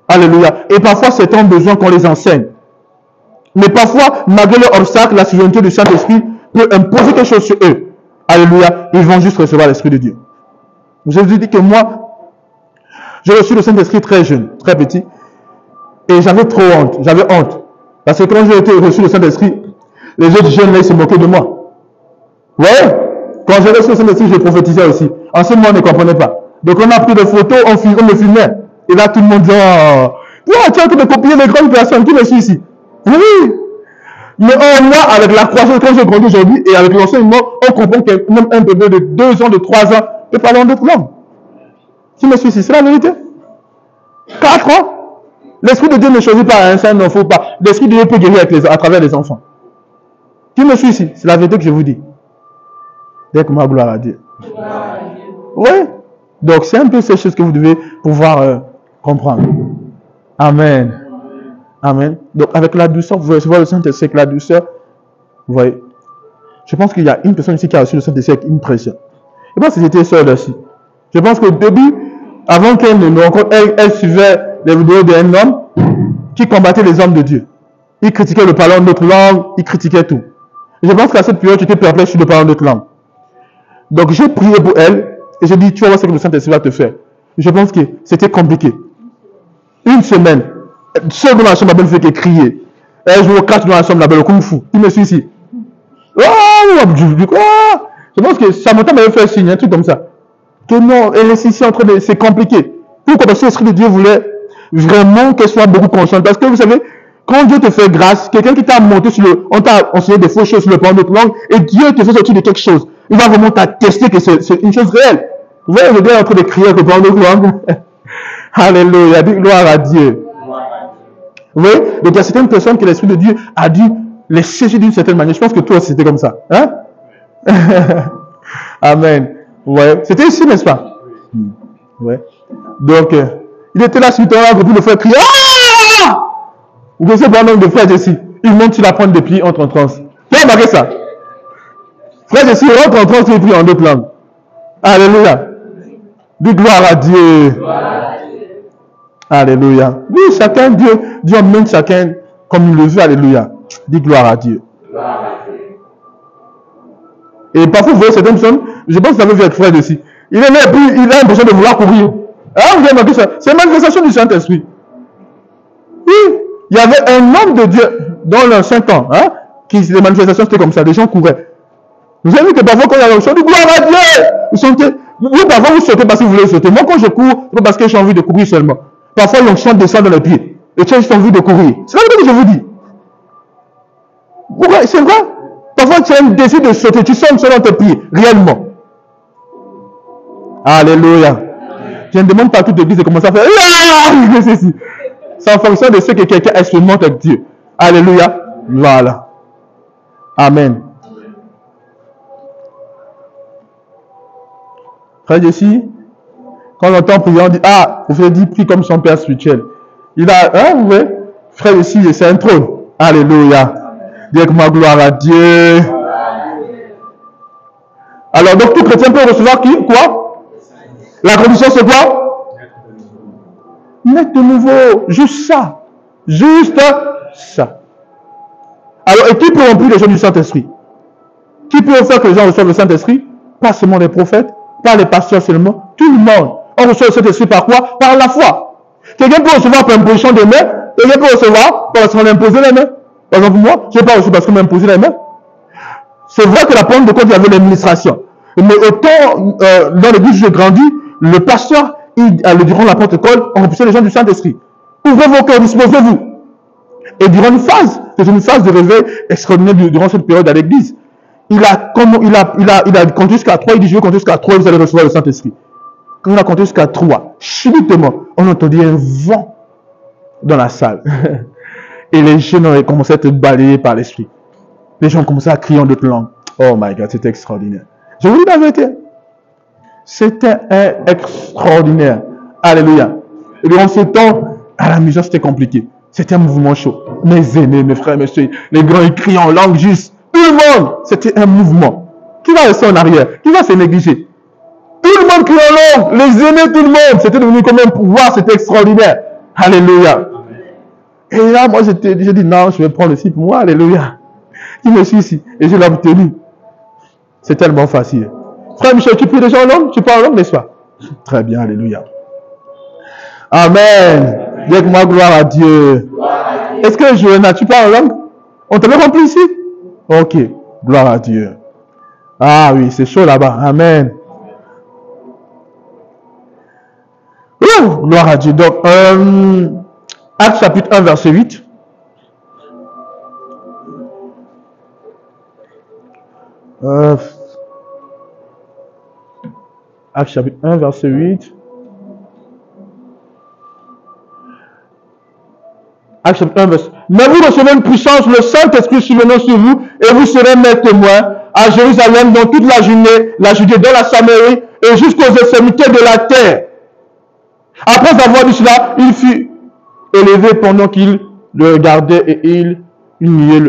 Alléluia. Et parfois, c'est un besoin qu'on les enseigne. Mais parfois, malgré leur obstacle, la souveraineté du Saint-Esprit peut imposer quelque chose sur eux. Alléluia. Ils vont juste recevoir l'Esprit de Dieu. Je vous ai dit que moi, j'ai reçu le Saint-Esprit très jeune, très petit. Et j'avais trop honte. J'avais honte. Parce que quand j'ai reçu le Saint-Esprit, les autres jeunes là, ils se moquaient de moi. Ouais. Quand j'ai reçu le Saint-Esprit, je prophétisais aussi. En ce moment, on ne comprenait pas. Donc on a pris des photos, on me filmait. Et là, tout le monde dit, tu es en train de copier les grandes personnes qui me suivent ici. Oui. Mais moi, avec la croissance, quand j'ai grandi aujourd'hui, et avec l'enseignement, on comprend que même un bébé de 2 ans, de 3 ans, peut parler en d'autres langues. Qui me suit ici, c'est la vérité. 4 ans. L'Esprit de Dieu ne choisit pas un saint enfant, pas. L'Esprit de Dieu peut guérir à travers les enfants. Qui me suit ici? C'est la vérité que je vous dis. Dès que ma gloire à Dieu. Oui. Donc, c'est un peu ces choses que vous devez pouvoir comprendre. Amen. Amen. Donc, avec la douceur, vous recevez le Saint-Esprit avec la douceur. Vous voyez. Je pense qu'il y a une personne ici qui a reçu le Saint-Esprit avec une pression. Je pense que c'était seule aussi. Je pense qu'au début, avant qu'elle ne nous rencontre, elle suivait les vidéos d'un homme qui combattait les hommes de Dieu. Il critiquait le parlant d'autres langues, il critiquait tout. Et je pense qu'à cette période, tu étais perplexe sur le parlant d'autres langues. Donc, j'ai prié pour elle et j'ai dit, tu vas voir ce que le Saint-Esprit va te faire. Et je pense que c'était compliqué. Une semaine, seul dans la chambre, la belle fait que crier. Elle joue au catch dans la chambre, la belle au kung-fu. Il me suit ici. Je pense que Samantha m'avait fait signe, un truc comme ça. Que non, elle est ici en train de. C'est compliqué. Pourquoi? Parce que l'Esprit de Dieu voulait vraiment qu'elle soit beaucoup consciente. Parce que vous savez, quand Dieu te fait grâce, quelqu'un qui t'a monté sur le. On t'a enseigné des fausses choses sur le plan de notre langue, et Dieu te fait sortir de quelque chose. Il va vraiment t'attester que c'est une chose réelle. Vous voyez, le gars est en train de crier avec le plan de notre langue. Alléluia, dis gloire à Dieu. Vous voyez? Donc il y a certaines personnes que l'Esprit de Dieu a dû les sécher d'une certaine manière. Je pense que toi aussi c'était comme ça. Hein? Amen. Ouais. C'était ici, n'est-ce pas? Ouais. Donc, il était là sur le terrain pour le faire crier. Vous connaissez pas un nombre de frères ici. Il monte sur la pointe des pieds, entre en transe. Tu as remarqué ça? Frères ici, rentre en transe et prie en d'autres langues. Alléluia. Dis gloire à Dieu. Alléluia. Oui, chacun, Dieu emmène chacun comme il le veut. Alléluia. Dis gloire à Dieu. Et parfois, vous voyez certaines personnes, je pense que ça veut être frère ici. Il est là et puis il a l'impression de vouloir courir. Vous avez remarqué ça? C'est une manifestation du Saint-Esprit. Oui, il y avait un homme de Dieu dans l'ancien temps, qui les manifestations c'était comme ça, les gens couraient. Vous avez vu que parfois quand il y a le chant, dit gloire à Dieu, vous sentez, vous parfois vous sautez parce que vous voulez sauter. Moi quand je cours, c'est pas parce que j'ai envie de courir seulement. Parfois l'onction descend dans les pieds. Et tu as juste envie de courir. C'est ce que je vous dis. Pourquoi? C'est vrai. Parfois tu as un désir de sauter, tu sens dans tes pieds, réellement. Alléluia. Je ne demande pas à toute l'église de commencer à faire ceci. C'est en fonction de ce que quelqu'un expérimente avec Dieu. Alléluia. Voilà. Amen. Frère ici, quand on entend prier, on dit, vous faites dire prie comme son père spirituel. Il a, vous voyez, frère ici, c'est un trône. Alléluia. Dis avec moi gloire à Dieu. Alors, donc tout chrétien peut recevoir qui? Quoi? La condition c'est quoi? Naître de nouveau. Juste ça. Juste ça. Alors, et qui peut remplir les gens du Saint-Esprit? Qui peut faire que les gens reçoivent le Saint-Esprit? Pas seulement les prophètes, pas les pasteurs seulement, tout le monde. On reçoit le Saint-Esprit par quoi? Par la foi. Quelqu'un peut recevoir par imposition des mains, Quelqu'un peut recevoir parce qu'on a imposé les mains. Par exemple, moi, je n'ai pas reçu parce qu'on m'a imposé les mains. C'est vrai que la Pentecôte de Côte, il y avait l'administration. Mais autant, dans l'église où j'ai grandi, le pasteur, durant la Pentecôte, on remplissait les gens du Saint-Esprit. Ouvrez vos cœurs, disposez-vous. Et durant une phase, c'est une phase de réveil extraordinaire durant cette période à l'église. Il a compté jusqu'à 3, il dit je vais compter jusqu'à 3, vous allez recevoir le Saint-Esprit. Quand on a compté jusqu'à 3, subitement, on entendait un vent dans la salle. Et les jeunes ont commencé à être balayés par l'Esprit. Les gens ont commencé à crier en d'autres langues. Oh my God, c'était extraordinaire. Je vous dis la vérité. C'était extraordinaire. Alléluia. Et durant ce temps, à la maison, c'était compliqué. C'était un mouvement chaud. Mes aînés, mes frères, mes soeurs, les grands, ils crient en langue juste. Tout le monde. C'était un mouvement. Qui va rester en arrière? Qui va se négliger? Tout le monde crie en langue. Les aînés, tout le monde. C'était devenu comme un pouvoir. C'était extraordinaire. Alléluia. Et là, moi, j'ai dit, non, je vais prendre le site pour moi. Alléluia. Je me suis ici. Et je l'ai obtenu. C'est tellement facile. Frère Michel, tu pries déjà en langue? Tu parles en langue, n'est-ce pas? Très bien. Alléluia. Amen. Dis avec moi, gloire à Dieu. Est-ce que Joanna, tu parles en langue? On te l'a rempli ici? Ok. Gloire à Dieu. Ah oui, c'est chaud là-bas. Amen. Gloire à Dieu. Donc, Actes chapitre 1, verset 8. Actes chapitre 1, verset 8. Actes chapitre 1, verset. Mais vous recevez une puissance, le Saint-Esprit survenant sur vous, et vous serez mes témoins à Jérusalem, dans toute la Judée, dans la Samarie, et jusqu'aux extrémités de la terre. Après avoir dit cela, il fut élevé pendant qu'il le regardait, et il niait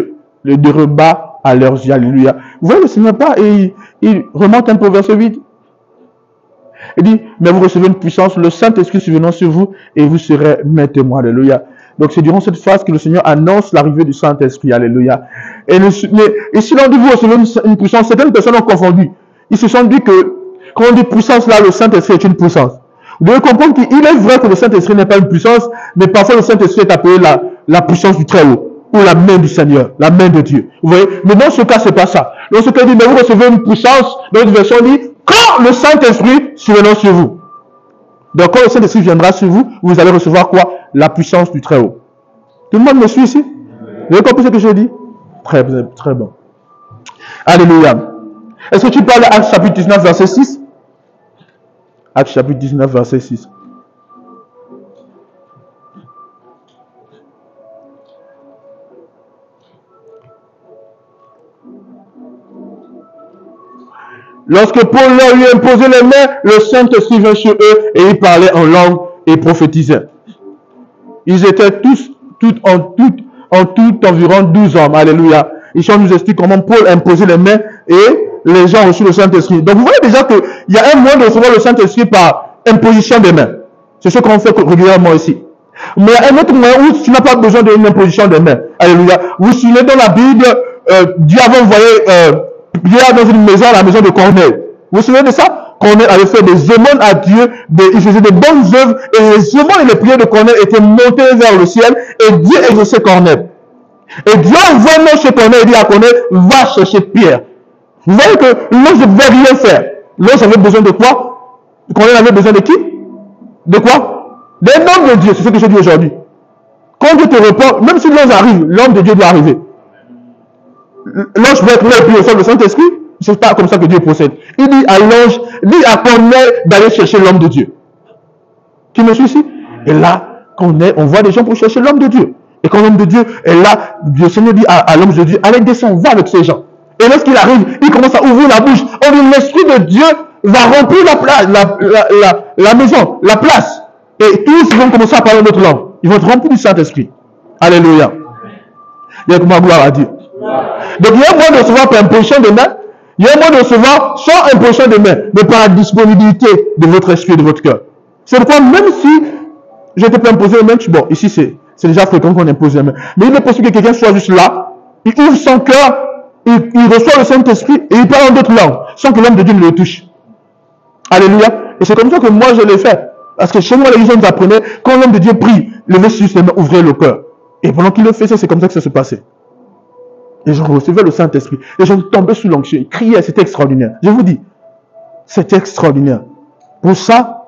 le déroba à leurs yeux. Alléluia. Vous voyez le Seigneur pas, et il remonte un peu au verset 8. Il dit, mais vous recevez une puissance, le Saint-Esprit survenant sur vous, et vous serez mes témoins. Alléluia. Donc c'est durant cette phase que le Seigneur annonce l'arrivée du Saint-Esprit. Alléluia. Et si l'on dit vous recevez une puissance, certaines personnes ont confondu. Ils se sont dit que quand on dit puissance, là, le Saint-Esprit est une puissance. Vous devez comprendre qu'il est vrai que le Saint-Esprit n'est pas une puissance, mais parfois le Saint-Esprit est appelé la puissance du Très-Haut, ou la main du Seigneur, la main de Dieu. Vous voyez? Mais dans ce cas, c'est pas ça. Dans ce cas, il dit, mais vous recevez une puissance, dans une version dit, quand le Saint-Esprit survenant sur vous. Donc quand le Saint-Esprit viendra sur vous, vous allez recevoir quoi? La puissance du Très-Haut. Tout le monde me suit ici? Vous avez compris ce que je dis? Très bon. Alléluia. Est-ce que tu parles d'Actes chapitre 19, verset 6? Actes chapitre 19, verset 6. Lorsque Paul leur lui imposait les mains, le Saint-Esprit vint sur eux et ils parlaient en langue et prophétisaient. Ils étaient en tout environ 12 hommes. Alléluia. Ici, on nous explique comment Paul imposait les mains et les gens ont reçu le Saint-Esprit. Donc, vous voyez déjà qu'il y a un moyen de recevoir le Saint-Esprit par imposition des mains. C'est ce qu'on fait régulièrement ici. Mais il y a un autre moyen où tu n'as pas besoin d'une imposition des mains. Alléluia. Vous souvenez dans la Bible, Dieu avait envoyé Pierre dans une maison, la maison de Corneille. Vous vous souvenez de ça? Corneille avait fait des aumônes à Dieu, il faisait de bonnes œuvres, et les aumônes et les prières de Corneille étaient montées vers le ciel, et Dieu exauçait Corneille. Et Dieu envoie un ange chez Corneille et dit à Corneille, va chercher Pierre. Vous voyez que l'ange ne pouvait rien faire. L'ange avait besoin de quoi? Corneille avait besoin de qui? De quoi? D'un homme de Dieu, c'est ce que je dis aujourd'hui. Quand Dieu te répond, même si l'ange arrive, l'homme de Dieu doit arriver. L'ange peut être là et puis reçoit le Saint-Esprit. C'est pas comme ça que Dieu procède. Il dit à l'ange, dit à Corneille d'aller chercher l'homme de Dieu. Tu me suis ici? Et là, on voit des gens pour chercher l'homme de Dieu. Et quand l'homme de Dieu est là, le Seigneur dit à l'homme de Dieu, allez, descends, va avec ces gens. Et lorsqu'il arrive, il commence à ouvrir la bouche. On dit, l'Esprit de Dieu va remplir la maison, la place. Et tous vont commencer à parler notre langue. Ils vont être remplis du Saint-Esprit. Alléluia. Il y a comment gloire à Dieu. Donc il y a un moyen de recevoir par imposition de main. Il y a un moyen de recevoir sans imposition de main, mais par la disponibilité de votre esprit et de votre cœur. C'est pourquoi même si je ne t'ai pas imposé les mains, bon, ici c'est déjà fréquent qu'on impose les mains. Mais il est possible que quelqu'un soit juste là, il ouvre son cœur, il reçoit le Saint-Esprit et il parle en d'autres langues, sans que l'homme de Dieu ne le touche. Alléluia. Et c'est comme ça que moi je l'ai fait. Parce que chez moi, les gens nous apprenaient, quand l'homme de Dieu prie, levez sur ses mains, ouvrez le cœur. Et pendant qu'il le faisait, c'est comme ça que ça se passait. Les gens recevaient le Saint-Esprit. Les gens tombaient sous l'onction. Ils criaient, c'était extraordinaire. Je vous dis, c'est extraordinaire. Pour ça,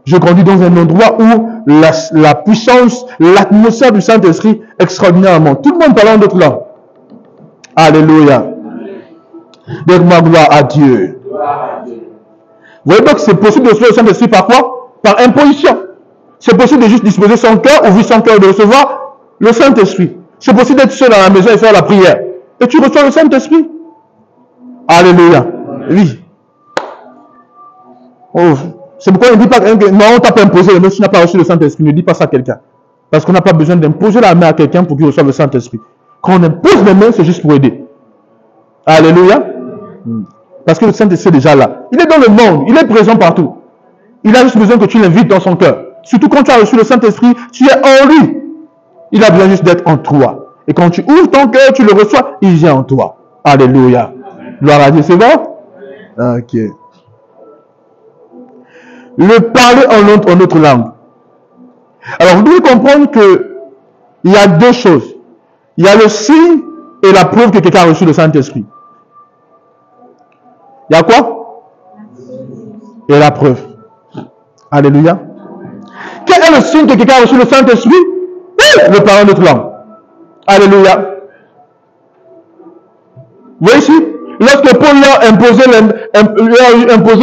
je grandis dans un endroit où la puissance, l'atmosphère du Saint-Esprit extraordinairement. Tout le monde parle en d'autres langues. Alléluia. Donne-moi gloire à Dieu. Vous voyez donc c'est possible de recevoir le Saint-Esprit par quoi? Par imposition. C'est possible de juste disposer son cœur, ouvrir son cœur et de recevoir le Saint-Esprit. C'est possible d'être seul dans la maison et faire la prière. Et tu reçois le Saint-Esprit. Alléluia. Oui. Oh, c'est pourquoi on ne dit pas que non, on t'a pas imposé, même si tu n'as pas reçu le Saint-Esprit. Ne dis pas ça à quelqu'un. Parce qu'on n'a pas besoin d'imposer la main à quelqu'un pour qu'il reçoive le Saint-Esprit. Quand on impose les mains, c'est juste pour aider. Alléluia. Parce que le Saint-Esprit est déjà là. Il est dans le monde. Il est présent partout. Il a juste besoin que tu l'invites dans son cœur. Surtout quand tu as reçu le Saint-Esprit, tu es en lui. Il a besoin juste d'être en toi. Et quand tu ouvres ton cœur, tu le reçois, il vient en toi. Alléluia. Gloire à Dieu, c'est bon? Ok. Le parler en autre langue. Alors, vous devez comprendre que il y a deux choses. Il y a le signe et la preuve que quelqu'un a reçu le Saint-Esprit. Il y a quoi? Et la preuve. Alléluia. Quel est le signe que quelqu'un a reçu le Saint-Esprit? Le parler en autre langue. Alléluia. Vous voyez ici? Lorsque Paul leur imposait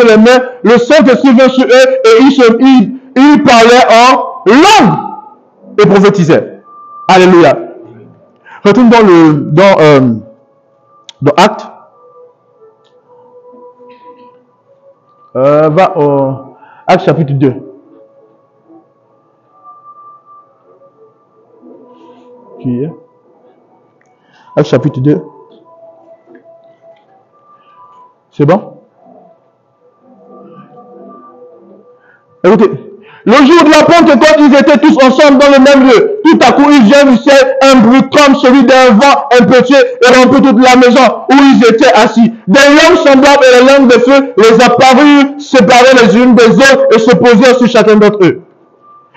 les mains, le Saint-Esprit vint sur eux et ils parlaient en langue et prophétisaient. Alléluia. Retourne dans Actes. Va au Actes chapitre 2. Actes chapitre 2. C'est bon? Écoutez, le jour de la Pentecôte, ils étaient tous ensemble dans le même lieu. Tout à coup, il vient du ciel un bruit comme celui d'un vent impétueux et remplit toute la maison où ils étaient assis. Des langues semblables et les langues de feu les apparurent, séparées les unes des autres et se posèrent sur chacun d'entre eux.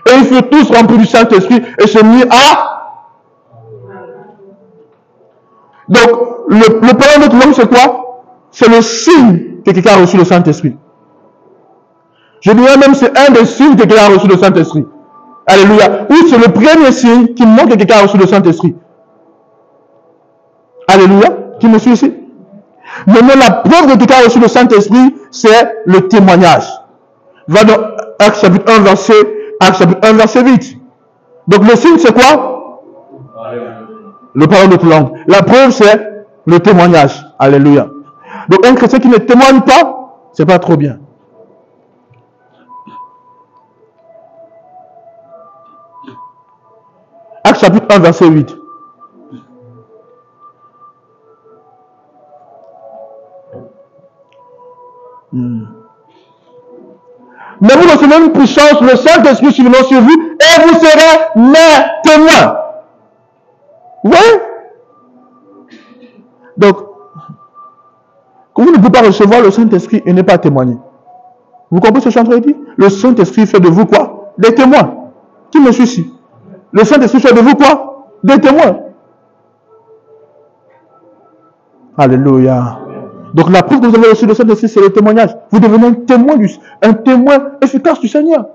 Et ils furent tous remplis du Saint-Esprit et se mirent à... Donc, le parler en autre langue, c'est quoi? C'est le signe que quelqu'un a reçu le Saint-Esprit. Je dirais même c'est un des signes que quelqu'un a reçu le Saint-Esprit. Alléluia. Ou c'est le premier signe qui montre que quelqu'un a reçu le Saint-Esprit. Alléluia. Qui me suit ici? Maintenant, la preuve que quelqu'un a reçu le Saint-Esprit, c'est le témoignage. Va dans Actes chapitre 1, verset 8. Donc le signe, c'est quoi? Le parler en autre langue. La preuve, c'est le témoignage. Alléluia. Donc un chrétien qui ne témoigne pas, c'est pas trop bien. Actes chapitre 1, verset 8. Mais vous recevez une puissance, le Saint-Esprit survenant sur vous, et vous serez mes témoins. Vous voyez? Donc, vous ne pouvez pas recevoir le Saint-Esprit et ne pas témoigner. Vous comprenez ce que je suis en train de dire? Le Saint-Esprit fait de vous quoi? Des témoins. Qui me suit ici? Le Saint-Esprit fait de vous quoi? Des témoins. Alléluia. Donc la preuve que vous avez reçu le Saint-Esprit, c'est le témoignage. Vous devenez un témoin efficace du Seigneur.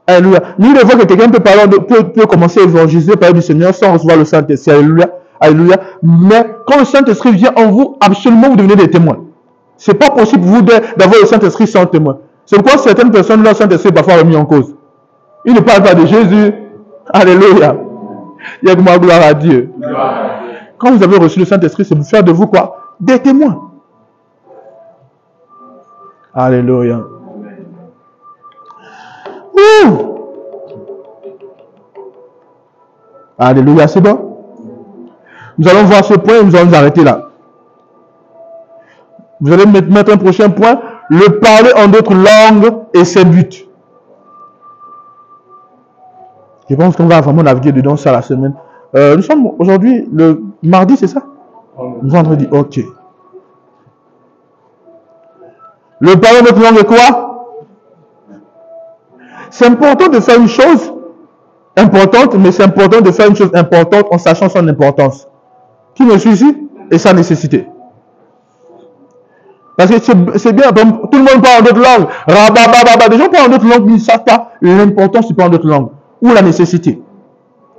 Alléluia. Nous, les fois que quelqu'un peut commencer à évangéliser, parler du Seigneur sans recevoir le Saint-Esprit. Alléluia. Alléluia. Mais quand le Saint-Esprit vient en vous, absolument, vous devenez des témoins. C'est pas possible pour vous d'avoir le Saint-Esprit sans témoin. C'est pourquoi certaines personnes, leur Saint-Esprit est parfois remis en cause. Ils ne parlent pas de Jésus. Alléluia. Il y a que gloire à Dieu. Quand vous avez reçu le Saint-Esprit, c'est pour faire de vous quoi? Des témoins. Alléluia. Alléluia, c'est bon. Nous allons voir ce point et nous allons nous arrêter là. Vous allez mettre un prochain point. Le parler en d'autres langues et ses buts. Je pense qu'on va vraiment naviguer dedans ça la semaine. Nous sommes aujourd'hui le mardi, c'est ça? Vendredi, ok. Le parler en d'autres langues est quoi? C'est important de faire une chose importante, mais c'est important de faire une chose importante en sachant son importance. Qui me suit ici? Et sa nécessité. Parce que c'est bien, tout le monde parle en d'autres langues. Des gens parlent en d'autres langues, mais ils ne savent pas l'importance de parler en d'autres langues. Ou la nécessité.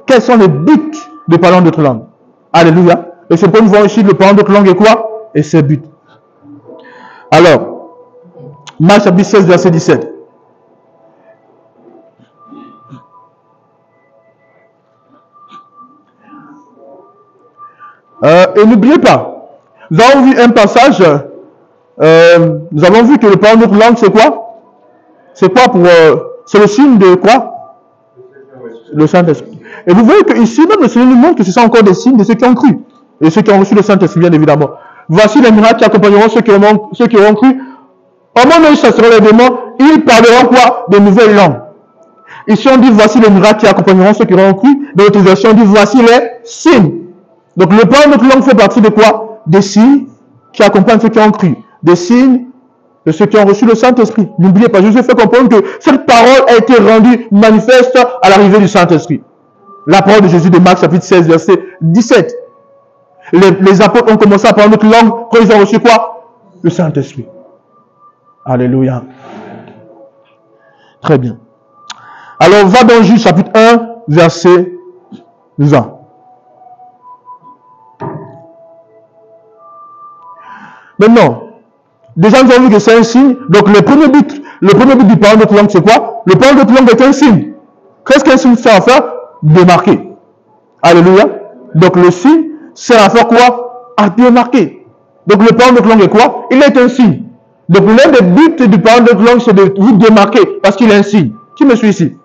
Quels sont les buts de parler en d'autres langues? Alléluia. Et c'est pour nous voir ici le parler en d'autres langues et quoi? Et ses buts. Alors, Marc chapitre 16, verset 17. Et n'oubliez pas, nous avons vu un passage, nous avons vu que le parler en d'autres langues, c'est quoi? C'est quoi pour... c'est le signe de quoi? Le Saint-Esprit. Et vous voyez que ici, même le Seigneur nous montre que ce sont encore des signes de ceux qui ont cru. Et ceux qui ont reçu le Saint-Esprit, bien évidemment. Voici les miracles qui accompagneront ceux qui auront cru. Au moment où ils chasseront les démons, ils parleront quoi? De nouvelles langues. Ici, on dit voici les miracles qui accompagneront ceux qui auront cru. Dans l'autre version, on dit voici les signes. Donc, le parler en d'autres langues fait partie de quoi? Des signes qui accompagnent ceux qui ont cru. Des signes de ceux qui ont reçu le Saint-Esprit. N'oubliez pas, je vous ai fait comprendre que cette parole a été rendue manifeste à l'arrivée du Saint-Esprit. La parole de Jésus de Marc chapitre 16, verset 17. Les apôtres ont commencé à parler notre langue quand ils ont reçu quoi? Le Saint-Esprit. Alléluia. Très bien. Alors, on va dans Juge chapitre 1, verset 20. Maintenant, déjà nous avons vu que c'est un signe. Donc, le premier but du parole de notre langue, c'est quoi? Le parole de notre langue est un signe. Qu'est-ce qu'un signe sert à faire? Démarquer. Alléluia. Donc, le signe sert à faire quoi? À démarquer. Donc, le parole de notre langue est quoi? Il est un signe. Donc, l'un des buts du parole de notre langue, c'est de vous démarquer parce qu'il est un signe. Qui me suit ici?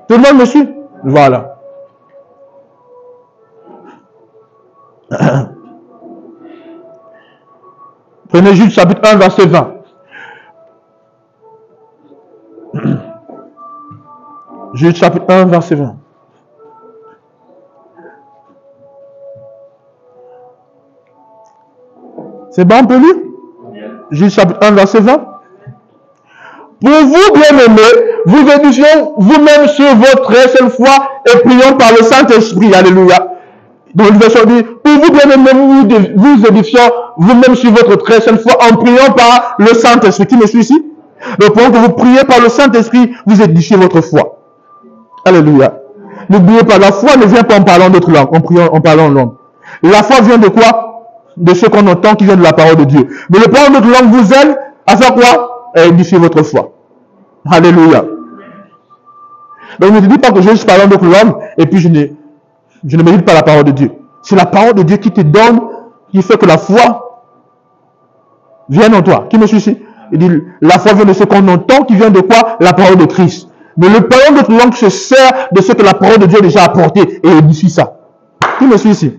Tout le monde me suit? Voilà. Prenez Jude chapitre 1, verset 20. Jude chapitre 1, verset 20. C'est bon, on peut lire? Jude chapitre 1, verset 20. Pour vous, bien-aimés, vous édifions vous-même sur votre seule foi et prions par le Saint-Esprit. Alléluia. Donc, le verset dit, pour vous, bien-aimés, vous édifions vous-même sur votre très sainte foi en priant par le Saint-Esprit. Qui me suit ici? Donc, pendant que vous priez par le Saint-Esprit, vous édifiez votre foi. Alléluia. N'oubliez pas, la foi ne vient pas en parlant d'autres langues, en parlant en langue. La foi vient de quoi? De ce qu'on entend qui vient de la parole de Dieu. Mais le parole d'autres langues vous aide à faire quoi? À édifier votre foi. Alléluia. Donc, ne dis pas que je suis parlant d'autres langues et puis je ne mérite pas la parole de Dieu. C'est la parole de Dieu qui te donne, qui fait que la foi vienne en toi. Qui me suit ici? Il dit, la foi vient de ce qu'on entend, qui vient de quoi? La parole de Christ. Mais le parole d'autres langues se sert de ce que la parole de Dieu a déjà apporté et édifie ça. Qui me suit ici?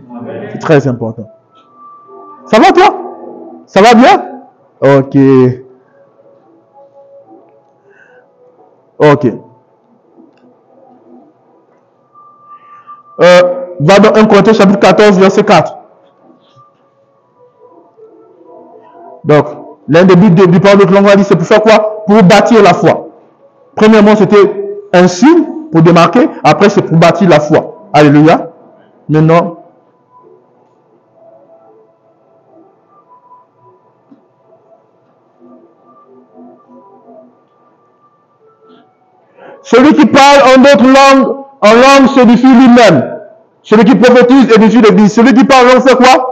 C'est très important. Ça va toi? Ça va bien? Ok. Ok. Va dans 1 Corinthiens chapitre 14, verset 4. Donc, l'un des buts du parole d'autres langues, c'est pour faire quoi? Pour bâtir la foi. Premièrement, c'était un signe pour démarquer. Après, c'est pour bâtir la foi. Alléluia. Maintenant, celui qui parle en d'autres langues, en langue s'édifie lui-même. Celui qui prophétise édifie l'Église. Celui qui parle en langue fait quoi?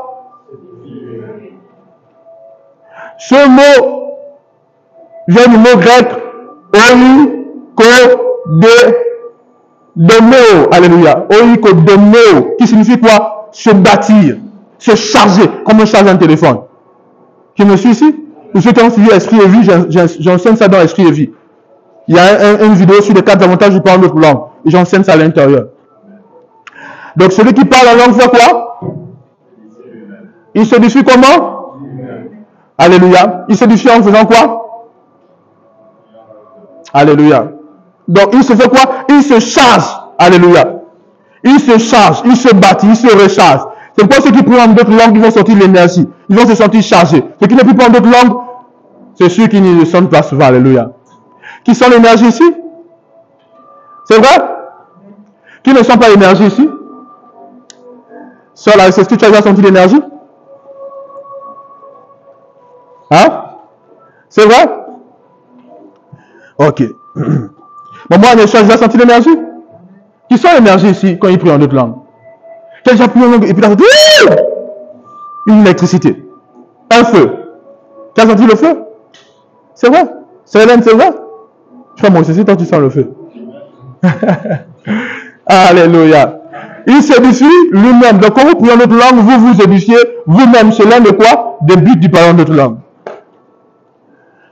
Ce mot vient du mot grec oikodomeo. Alléluia. Oikodomeo, qui signifie quoi? Se bâtir, se charger, comme on charge un téléphone. Qui me suit ici? Pour ceux qui ont suivi Esprit et Vie, j'enseigne ça dans Esprit et Vie. Il y a une vidéo sur les 4 avantages du parole d'autres langues. Et j'enseigne ça à l'intérieur. Donc, celui qui parle en langue fait quoi? Il s'édifie comment? Alléluia. Il s'édifie en faisant quoi? Alléluia. Donc, il se fait quoi? Il se charge. Alléluia. Il se charge, il se bâtit, il se recharge. C'est pourquoi ceux qui parlent en d'autres langues, ils vont sortir de l'énergie. Ils vont se sentir chargés. Ceux qui ne parlent pas en d'autres langues, c'est ceux qui ne le sentent pas souvent. Alléluia. Qui sont l'énergie ici? C'est vrai? Qui ne sent pas l'énergie ici? Sœur, est-ce que tu as déjà senti l'énergie? Hein? C'est vrai? Ok. Bon, moi, tu as déjà senti l'énergie? Qui sent l'énergie ici quand il prie en d'autres langues? Tu as déjà pris en langue et puis là, une électricité. Un feu. Tu as senti le feu? C'est vrai? C'est Hélène, c'est vrai? Je moi aussi, toi tu sens le feu. Alléluia. Il s'édifie lui-même. Donc, quand vous priez en autre langue, vous vous édifiez vous-même. C'est l'un de quoi? Des buts du parler en autre langue.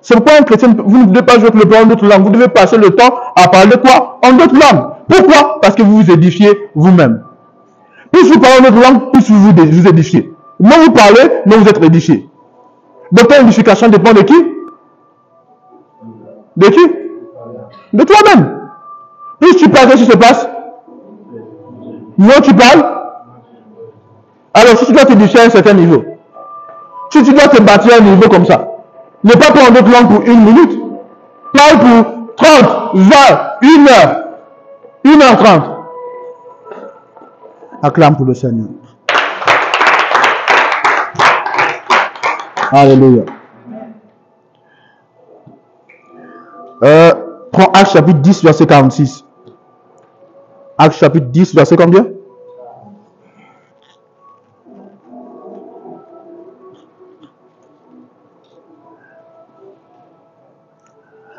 C'est pourquoi un chrétien, vous ne devez pas jouer avec le parler en autre langue. Vous devez passer le temps à parler quoi? En d'autres langues. Pourquoi? Parce que vous vous édifiez vous-même. Plus vous parlez en autre langue, plus vous édifiez. Moins vous parlez, moins vous êtes édifié. Donc, ton édification dépend de qui? De qui? De toi-même. Plus tu parles, qu'est-ce qui se passe? Moins tu parles. Alors, si tu dois t'édifier à un certain niveau, si tu dois te bâtir à un niveau comme ça, ne pas parler en d'autres langues pour 1 minute. Parle pour 30, 20, 1 heure, 1h30. Acclame pour le Seigneur. Alléluia. Prends Actes chapitre 10, verset 46. Actes chapitre 10, verset combien?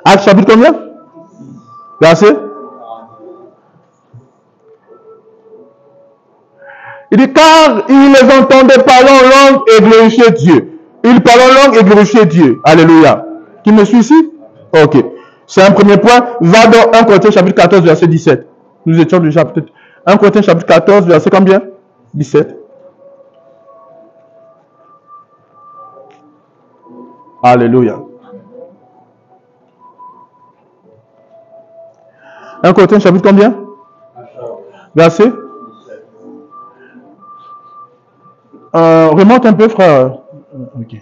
Actes chapitre combien? Verset? Il dit, car il les entendait parler en langue et glorifier Dieu. Il parle en langue et glorifier Dieu. Alléluia. Qui me suit ici? Ok. C'est un premier point. Va dans 1 Corinthiens chapitre 14, verset 17. Nous étions déjà peut-être. 1 Corinthiens chapitre 14, verset combien? 17. Alléluia. 1 Corinthiens chapitre combien? Verset? Remonte un peu, frère. Ok.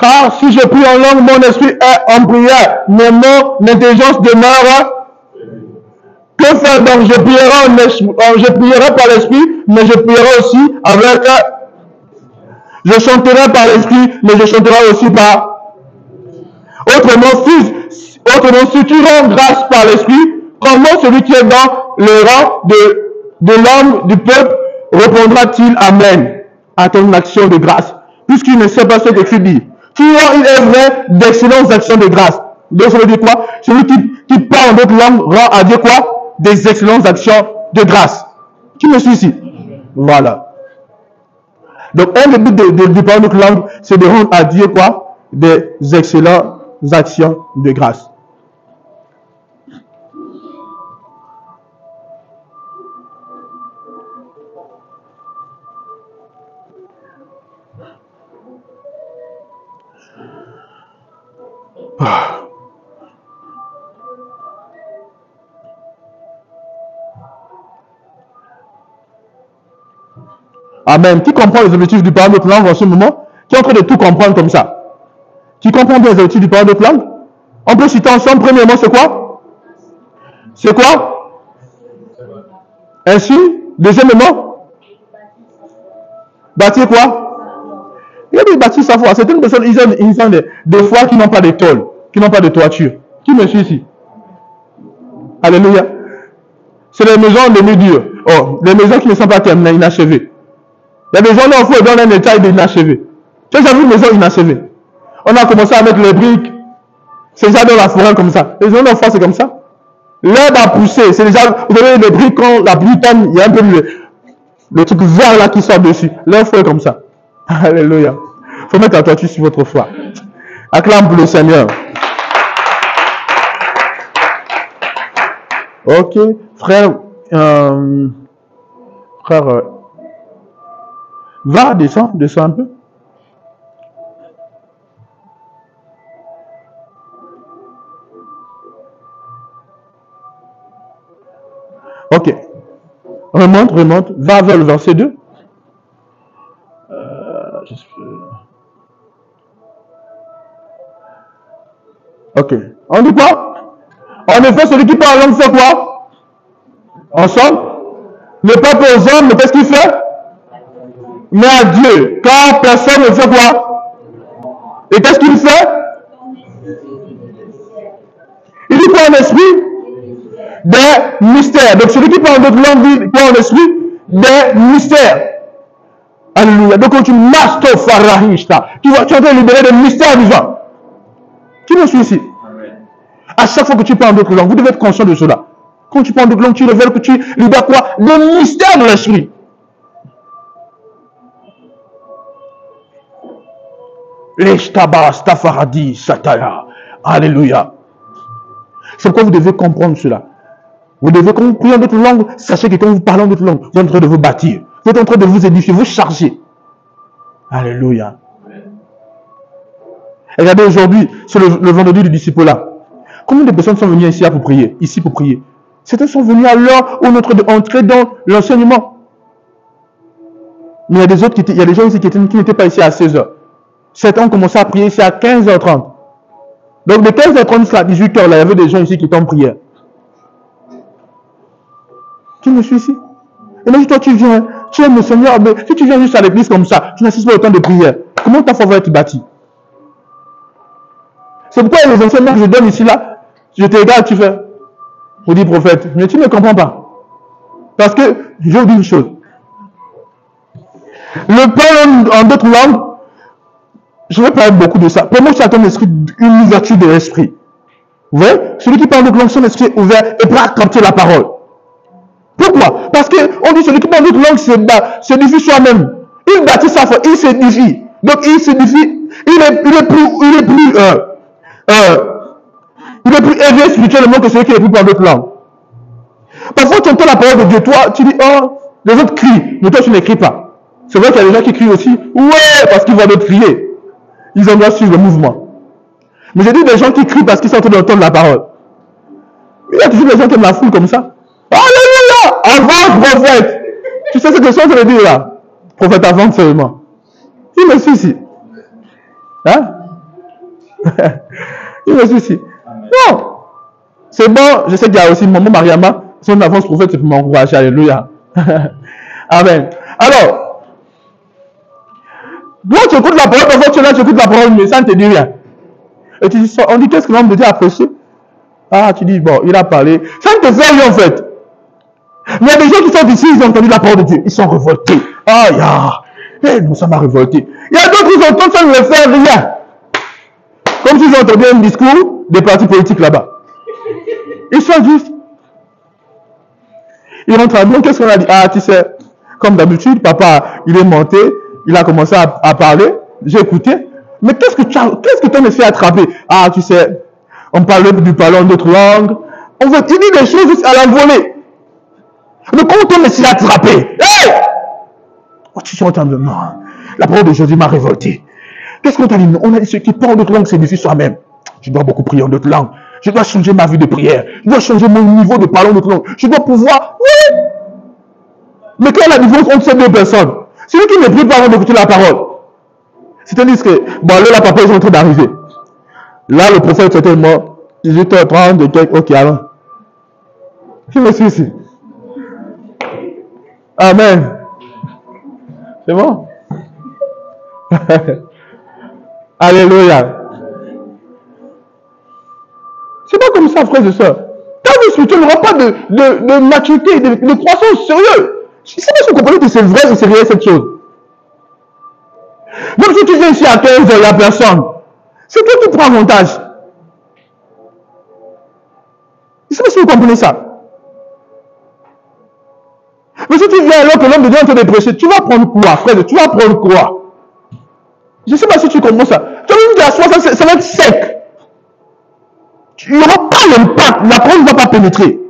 Car si je prie en langue, mon esprit est en prière, mais mon intelligence demeure. Que faire donc? Je prierai par l'esprit, mais je prierai aussi avec. Je chanterai par l'esprit, mais je chanterai aussi par. Autrement, si tu rends grâce par l'esprit, comment celui qui est dans le rang de l'homme du peuple répondra-t-il Amen à ton action de grâce, puisqu'il ne sait pas ce que tu dis? Tu rends, il est vrai, d'excellentes actions de grâce. Donc, ça veut dire quoi? Celui qui parle en d'autres langues rend à Dieu quoi? Des excellentes actions de grâce. Qui me suit ici? Voilà. Donc, un des buts de parler en d'autres langues, c'est de rendre à Dieu quoi? Des excellentes actions de grâce. Amen. Qui comprend les objectifs du parole d'autres langues en ce moment? Qui est en train de tout comprendre comme ça? Qui comprend bien les objectifs du parole d'autres langues? On peut citer ensemble. Premièrement, c'est quoi? C'est quoi? Ainsi. Deuxièmement, bâtir quoi? Il y a des bâtir sa foi. Certaines personnes, ils ont des foi qui n'ont pas de tôle, qui n'ont pas de toiture. Qui me suit ici? Alléluia. C'est les maisons de dures. Oh, les maisons qui ne sont pas terminées, inachevées. Il y a des gens là, il faut dans un état inachevé. Tu as déjà vu une maison inachevée? On a commencé à mettre les briques. C'est déjà dans la forêt comme ça. Les gens en France, c'est comme ça. L'herbe a poussé. C'est déjà, vous avez des briques, quand la pluie tombe, il y a un peu le truc vert là qui sort dessus. L'herbe est comme ça. Alléluia. Il faut mettre la toiture sur votre foi. Acclame pour le Seigneur. Ok. Frère, va, descends un peu. Ok. Remonte. Va vers le verset 2. Ok. On dit quoi? En effet, celui qui parle en langue fait quoi? Ensemble. Ne pas aux hommes, mais qu'est-ce qu'il fait? Mais à Dieu. Car personne ne fait quoi? Et qu'est-ce qu'il fait? Il dit quoi en esprit? Des mystères. Donc celui qui parle d'autres langues dit quoi en esprit? Des mystères. Alléluia. Donc quand tu marches ton farahishta, tu es en train de libérer des mystères vivants. Qui me suit ici? À chaque fois que tu parles d'autres langues, vous devez être conscient de cela. Quand tu parles d'autres langues, tu révèles que tu libères quoi? Des mystères de l'esprit. Alléluia. C'est pourquoi vous devez comprendre cela. Vous devez, quand vous priez en d'autres langues, sachez que quand vous parlez en d'autres langues, vous êtes en train de vous bâtir. Vous êtes en train de vous édifier, vous charger. Alléluia. Regardez aujourd'hui, sur le vendredi du disciple-là. Combien de personnes sont venues ici pour prier? Certains sont venus à l'heure où on est entré dans l'enseignement. Mais il y a des autres il y a des gens ici qui n'étaient pas ici à 16h. Certains ont commencé à prier ici à 15h30. Donc de 15h30 jusqu'à 18h, là, il y avait des gens ici qui étaient en prière. Qui me suit ici? Et même si toi tu viens, tu aimes le Seigneur, mais si tu viens juste à l'église comme ça, tu n'assistes pas au temps de prière, comment ta foi va être bâtie? C'est pourquoi les enseignements que je donne ici là, je te regarde, tu fais, vous dites prophète, mais tu ne comprends pas. Parce que, je vous dis une chose. Le parler en d'autres langues, je vais parler beaucoup de ça. Pour moi, c'est un esprit, une ouverture de l'esprit. Vous voyez? Celui qui parle d'autres langues, son esprit est ouvert et prêt à capter la parole. Pourquoi? Parce qu'on dit celui qui parle d'autres langues s'édifie soi-même. Il bâtit sa foi, il s'édifie. Donc il s'édifie, il est plus élevé spirituellement que celui qui écrit par d'autres langues. Parfois tu entends la parole de Dieu, toi tu dis, oh, les autres crient, mais toi tu n'écris pas. C'est vrai qu'il y a des gens qui crient aussi, ouais, parce qu'ils voient d'autres crier. Ils en doivent suivre le mouvement. Mais j'ai dit des gens qui crient parce qu'ils sont en train d'entendre la parole. Il y a toujours des gens qui aiment la foule comme ça. Alléluia! Avant prophète! Tu sais ce que ça veut dire là? Prophète avant seulement. Il me suit ici. Hein? Il me suit ici. Non! C'est bon, je sais qu'il y a aussi maman Mariama, son avance prophète, c'est pour m'encourager. Alléluia. Amen. Alors, toi tu écoutes la parole, parfois tu es là, tu écoutes la parole, mais ça ne te dit rien. Et tu dis, on dit qu'est-ce que l'homme de Dieu a prêché? Ah, tu dis, bon, il a parlé. Ça ne te fait rien en fait. Mais il y a des gens qui sont ici, ils ont entendu la parole de Dieu. Ils sont révoltés. Ah, non, ça m'a révolté. Il y a d'autres qui entendent ça ne leur fait rien. Comme s'ils ont entendu un discours des partis politiques là-bas. Ils sont juste. Ils rentrent à nous, qu'est-ce qu'on a dit? Ah, tu sais, comme d'habitude, papa, il est monté, il a commencé à parler, j'ai écouté. Mais qu'est-ce que ton esprit a attrapé? Ah, tu sais, on parlait du parler en d'autres langues. En fait, il dit des choses à la volée. Mais comment ton esprit a attrapé? Hey! Oh, tu es en train de non. La parole de Jésus m'a révolté. Qu'est-ce qu'on t'a dit? On a dit ceux qui parlent d'autres langues s'édifient soi-même. Je dois beaucoup prier en d'autres langues. Je dois changer ma vie de prière. Je dois changer mon niveau de parler en d'autres langues. Je dois pouvoir. Oui! Mais quelle est la différence entre ces deux personnes? Celui qui ne prie pas avant d'écouter la parole. C'est-à-dire que, bon, là, papa, ils sont en train d'arriver. Là, le prophète était mort. 18h30, de quelques. Ok, allons. Qui me suit ici? Amen. C'est bon? Alléluia. C'est pas comme ça, frères et sœurs. Ta vie spirituelle n'aura pas de maturité, de croissance sérieuse. Je ne sais pas si vous comprenez que c'est vrai ou c'est réel cette chose. Même si tu viens ici à 15h, il n'y a personne. C'est toi qui prends avantage. Je ne sais pas si vous comprenez ça. Mais si tu viens alors que l'homme de Dieu est en train de prêcher, tu vas prendre quoi, frère? Tu vas prendre quoi? Je ne sais pas si tu comprends ça. Tu vas me dire à soi, ça va être sec. Il n'y aura pas l'impact. La parole ne va pas pénétrer.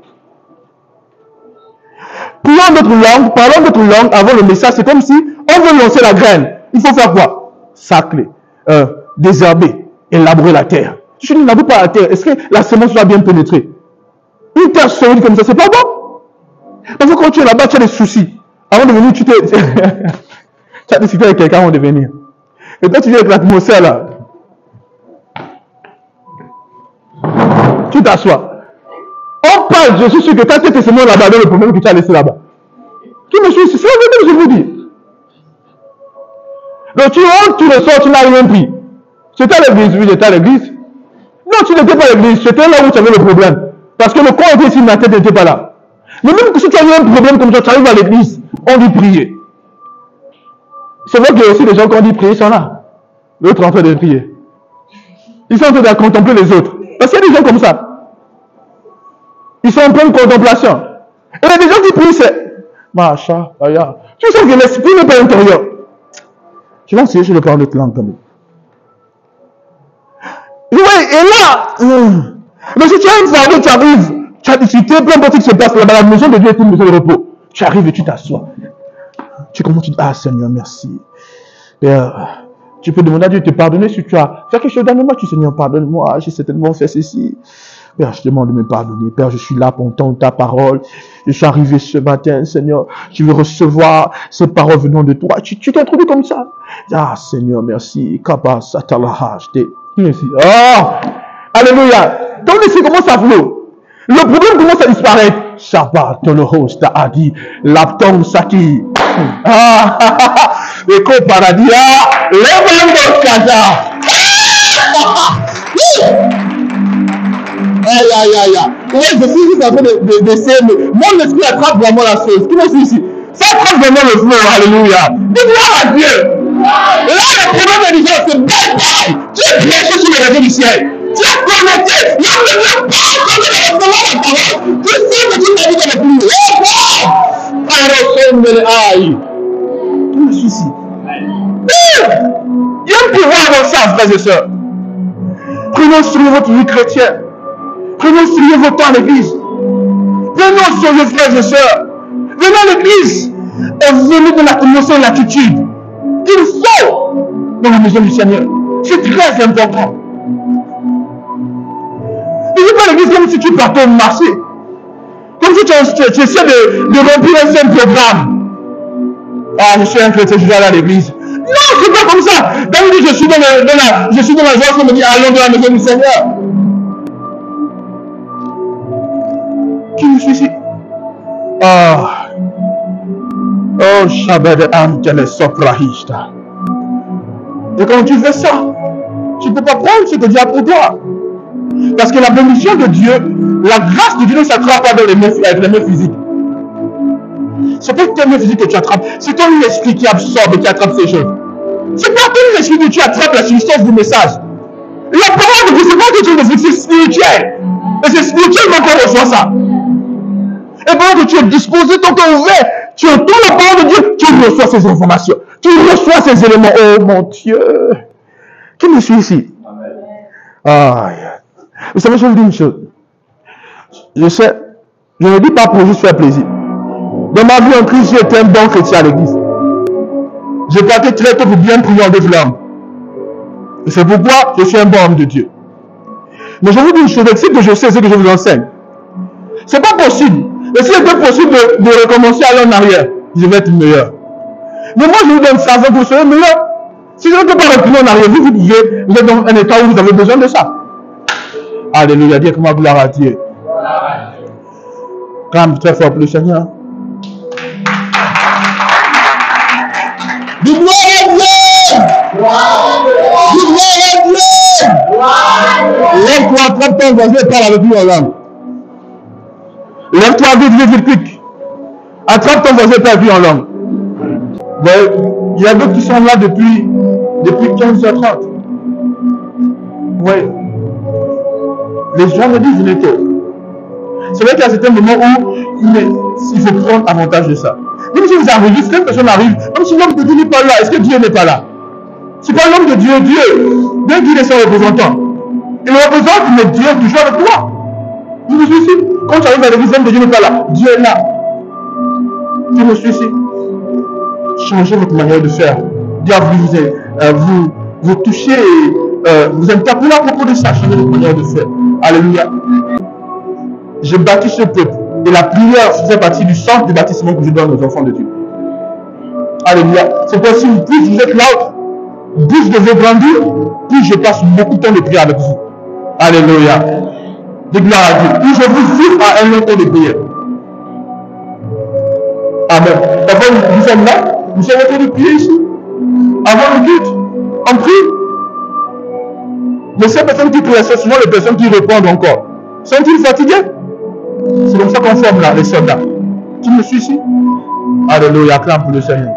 Prions notre langue, parlons notre langue avant le message. C'est comme si on veut lancer la graine. Il faut faire quoi? Sacler, désherber, élaborer la terre. Si tu n'élabores pas la terre, est-ce que la semence va bien pénétrer? Une terre solide comme ça, c'est pas bon? Parce que quand tu es là-bas, tu as des soucis. Avant de venir, tu as discuté avec quelqu'un avant de venir. Et toi, tu viens avec l'atmosphère là. Tu t'assois. On parle, je suis sûr que quand tu étais seulement là-bas, le problème que tu as laissé là-bas. Tu me suis, c'est la vérité que je vous dis. Donc tu rentres, tu ressors, tu n'as rien pris. C'était à l'église, oui, j'étais à l'église. Non, tu n'étais pas à l'église, c'était là où tu avais le problème. Parce que le corps était ici, ma tête n'était pas là. Mais même si tu as eu un problème comme ça, tu arrives à l'église, on dit prier. C'est vrai qu'il y a aussi des gens qui ont dit prier, ils sont là. L'autre en train de prier. Ils sont en train de contempler les autres. Parce qu'il y a des gens comme ça. Ils sont en pleine contemplation. Et il y a des gens qui prient, c'est Macha, Aya. Tu sais que l'esprit n'est pas intérieur. Je vais essayer, je le parle de langue quand même. Oui, et là, mais si tu as une fardeau, tu arrives, tu as discuté, peu importe ce qui se passe là-bas, la maison de Dieu est une maison de repos. Tu arrives et tu t'assois. Tu commences, tu dis, ah Seigneur, merci. Père, tu peux demander à Dieu de te pardonner si tu as fait quelque chose dans le mal. Tu dis, Seigneur, pardonne-moi, j'ai certainement fait ceci. Père, je te demande de me pardonner. Père, je suis là pour entendre ta parole. Je suis arrivé ce matin, Seigneur. Je veux recevoir ces paroles venant de toi. Tu t'introduis comme ça. Ah, Seigneur, merci. Kaba, satalaha, merci. Oh! Alléluia. Donc, ici, comment ça flot? Le problème commence à disparaître. Shabbat, le host a dit, l'aptong saki. Ah, éco paradis, lève-le kaza. Aïe, aïe, aïe, aïe. Oui, je suis juste en train d'essayer, mais mon esprit attrape vraiment la chose. Qui me suit ici? Ça attrape vraiment le flot, alléluia. Dis gloire à Dieu. Là, le problème de l'Israël, c'est belle. Tu es blessé sur les réseaux du ciel. Tu es connecté. Non, ne pas comme la parole. Tu sais que tu n'as dit que le plus. Aïe. Qui me suit ici? Il y a un pouvoir dans ça, frères et sœurs. Prenons sur votre vie chrétienne. Prenons sérieux votre temps à l'église. Prenons sérieux, frères et sœurs. Venez à l'église et venez de l'atmosphère et l'attitude qu'il faut dans la maison du Seigneur. C'est très important. Ne viens pas à l'église comme si tu partais au marché. Comme si tu essaies de remplir un seul programme. Ah, je suis un chrétien, je dois aller à l'église. Non, c'est pas comme ça. Quand on dit je suis dans la joie, on me dit allons dans la maison du Seigneur. Qui me suit ici? Ah. Oh, Shabbat Amtele Soprahista. Et quand tu fais ça, tu ne peux pas prendre ce que Dieu a pour toi. Parce que la bénédiction de Dieu, la grâce de Dieu ne s'attrape pas avec les mains physiques. C'est pas tes mains physiques que tu attrapes, c'est ton esprit qui absorbe et qui attrape ces choses. C'est pas ton esprit que tu attrapes la substance du message. La parole de Dieu, c'est pas quelque chose de c'est spirituel. Et c'est spirituellement qu'on reçoit ça. Et pendant que tu es disposé, ton cœur ouvert, tu entends la parole de Dieu, tu reçois ces informations. Tu reçois ces éléments. Oh mon Dieu. Qui me suit ici? Ah, vous savez, je vais vous dire une chose. Je sais, je ne dis pas pour juste faire plaisir. Dans ma vie en Christ, j'ai été un bon chrétien à l'église. J'ai parti très tôt pour bien prier en deux langues. Et c'est pourquoi je suis un bon homme de Dieu. Mais je vous dis une chose, ce que je sais, ce que je vous enseigne. C'est pas possible. Et si c'était possible de recommencer à aller en arrière, je vais être meilleur. Mais moi, je vous donne ça afin que vous soyez meilleur. Si je ne peux pas reculer en arrière, vous êtes dans un état où vous avez besoin de ça. Alléluia, dire comment gloire à Dieu. Clame très fort pour le Seigneur. Du gloire à Dieu! Du gloire à Dieu! Lève-toi, attrape ton voisin et parle avec lui en langue. Lève-toi vite, vite. Attrape ton voisin et parle avec lui en langue. Il y a d'autres qui sont là depuis 15h30. Oui. Les gens me disent, venez tôt. C'est vrai qu'il y a certains moments où il faut prendre avantage de ça. Même si vous arrivez, si une personne arrive, même si l'homme de Dieu n'est pas là, est-ce que Dieu n'est pas là? C'est pas l'homme de Dieu, Dieu qui est son représentant. Il représente, mais Dieu est toujours avec toi. Je me suis ici. Quand tu arrives à l'église, l'homme de Dieu n'est pas là. Dieu est là. Je me suis ici. Changez votre manière de faire. Dieu vous touchez, vous interpellez à propos de ça. Changez votre manière de faire. Alléluia. Je bâtis ce peuple. Et la prière fait partie du centre du bâtiment que je donne aux enfants de Dieu. Alléluia. C'est possible, plus vous êtes là, plus je devais grandir, plus je passe beaucoup de temps de prière avec vous. Alléluia. de gloire à Dieu. Puis je vous ouvre à un long temps de prière. Amen. D'abord, nous sommes là. Nous sommes en train de prier ici. Avant le culte, on prie. Les seules personnes qui prient, c'est souvent les personnes qui répondent encore. Sont-ils fatigués? C'est comme ça qu'on forme là, les soldats. Tu me suis ici? Alléluia, acclame pour le Seigneur.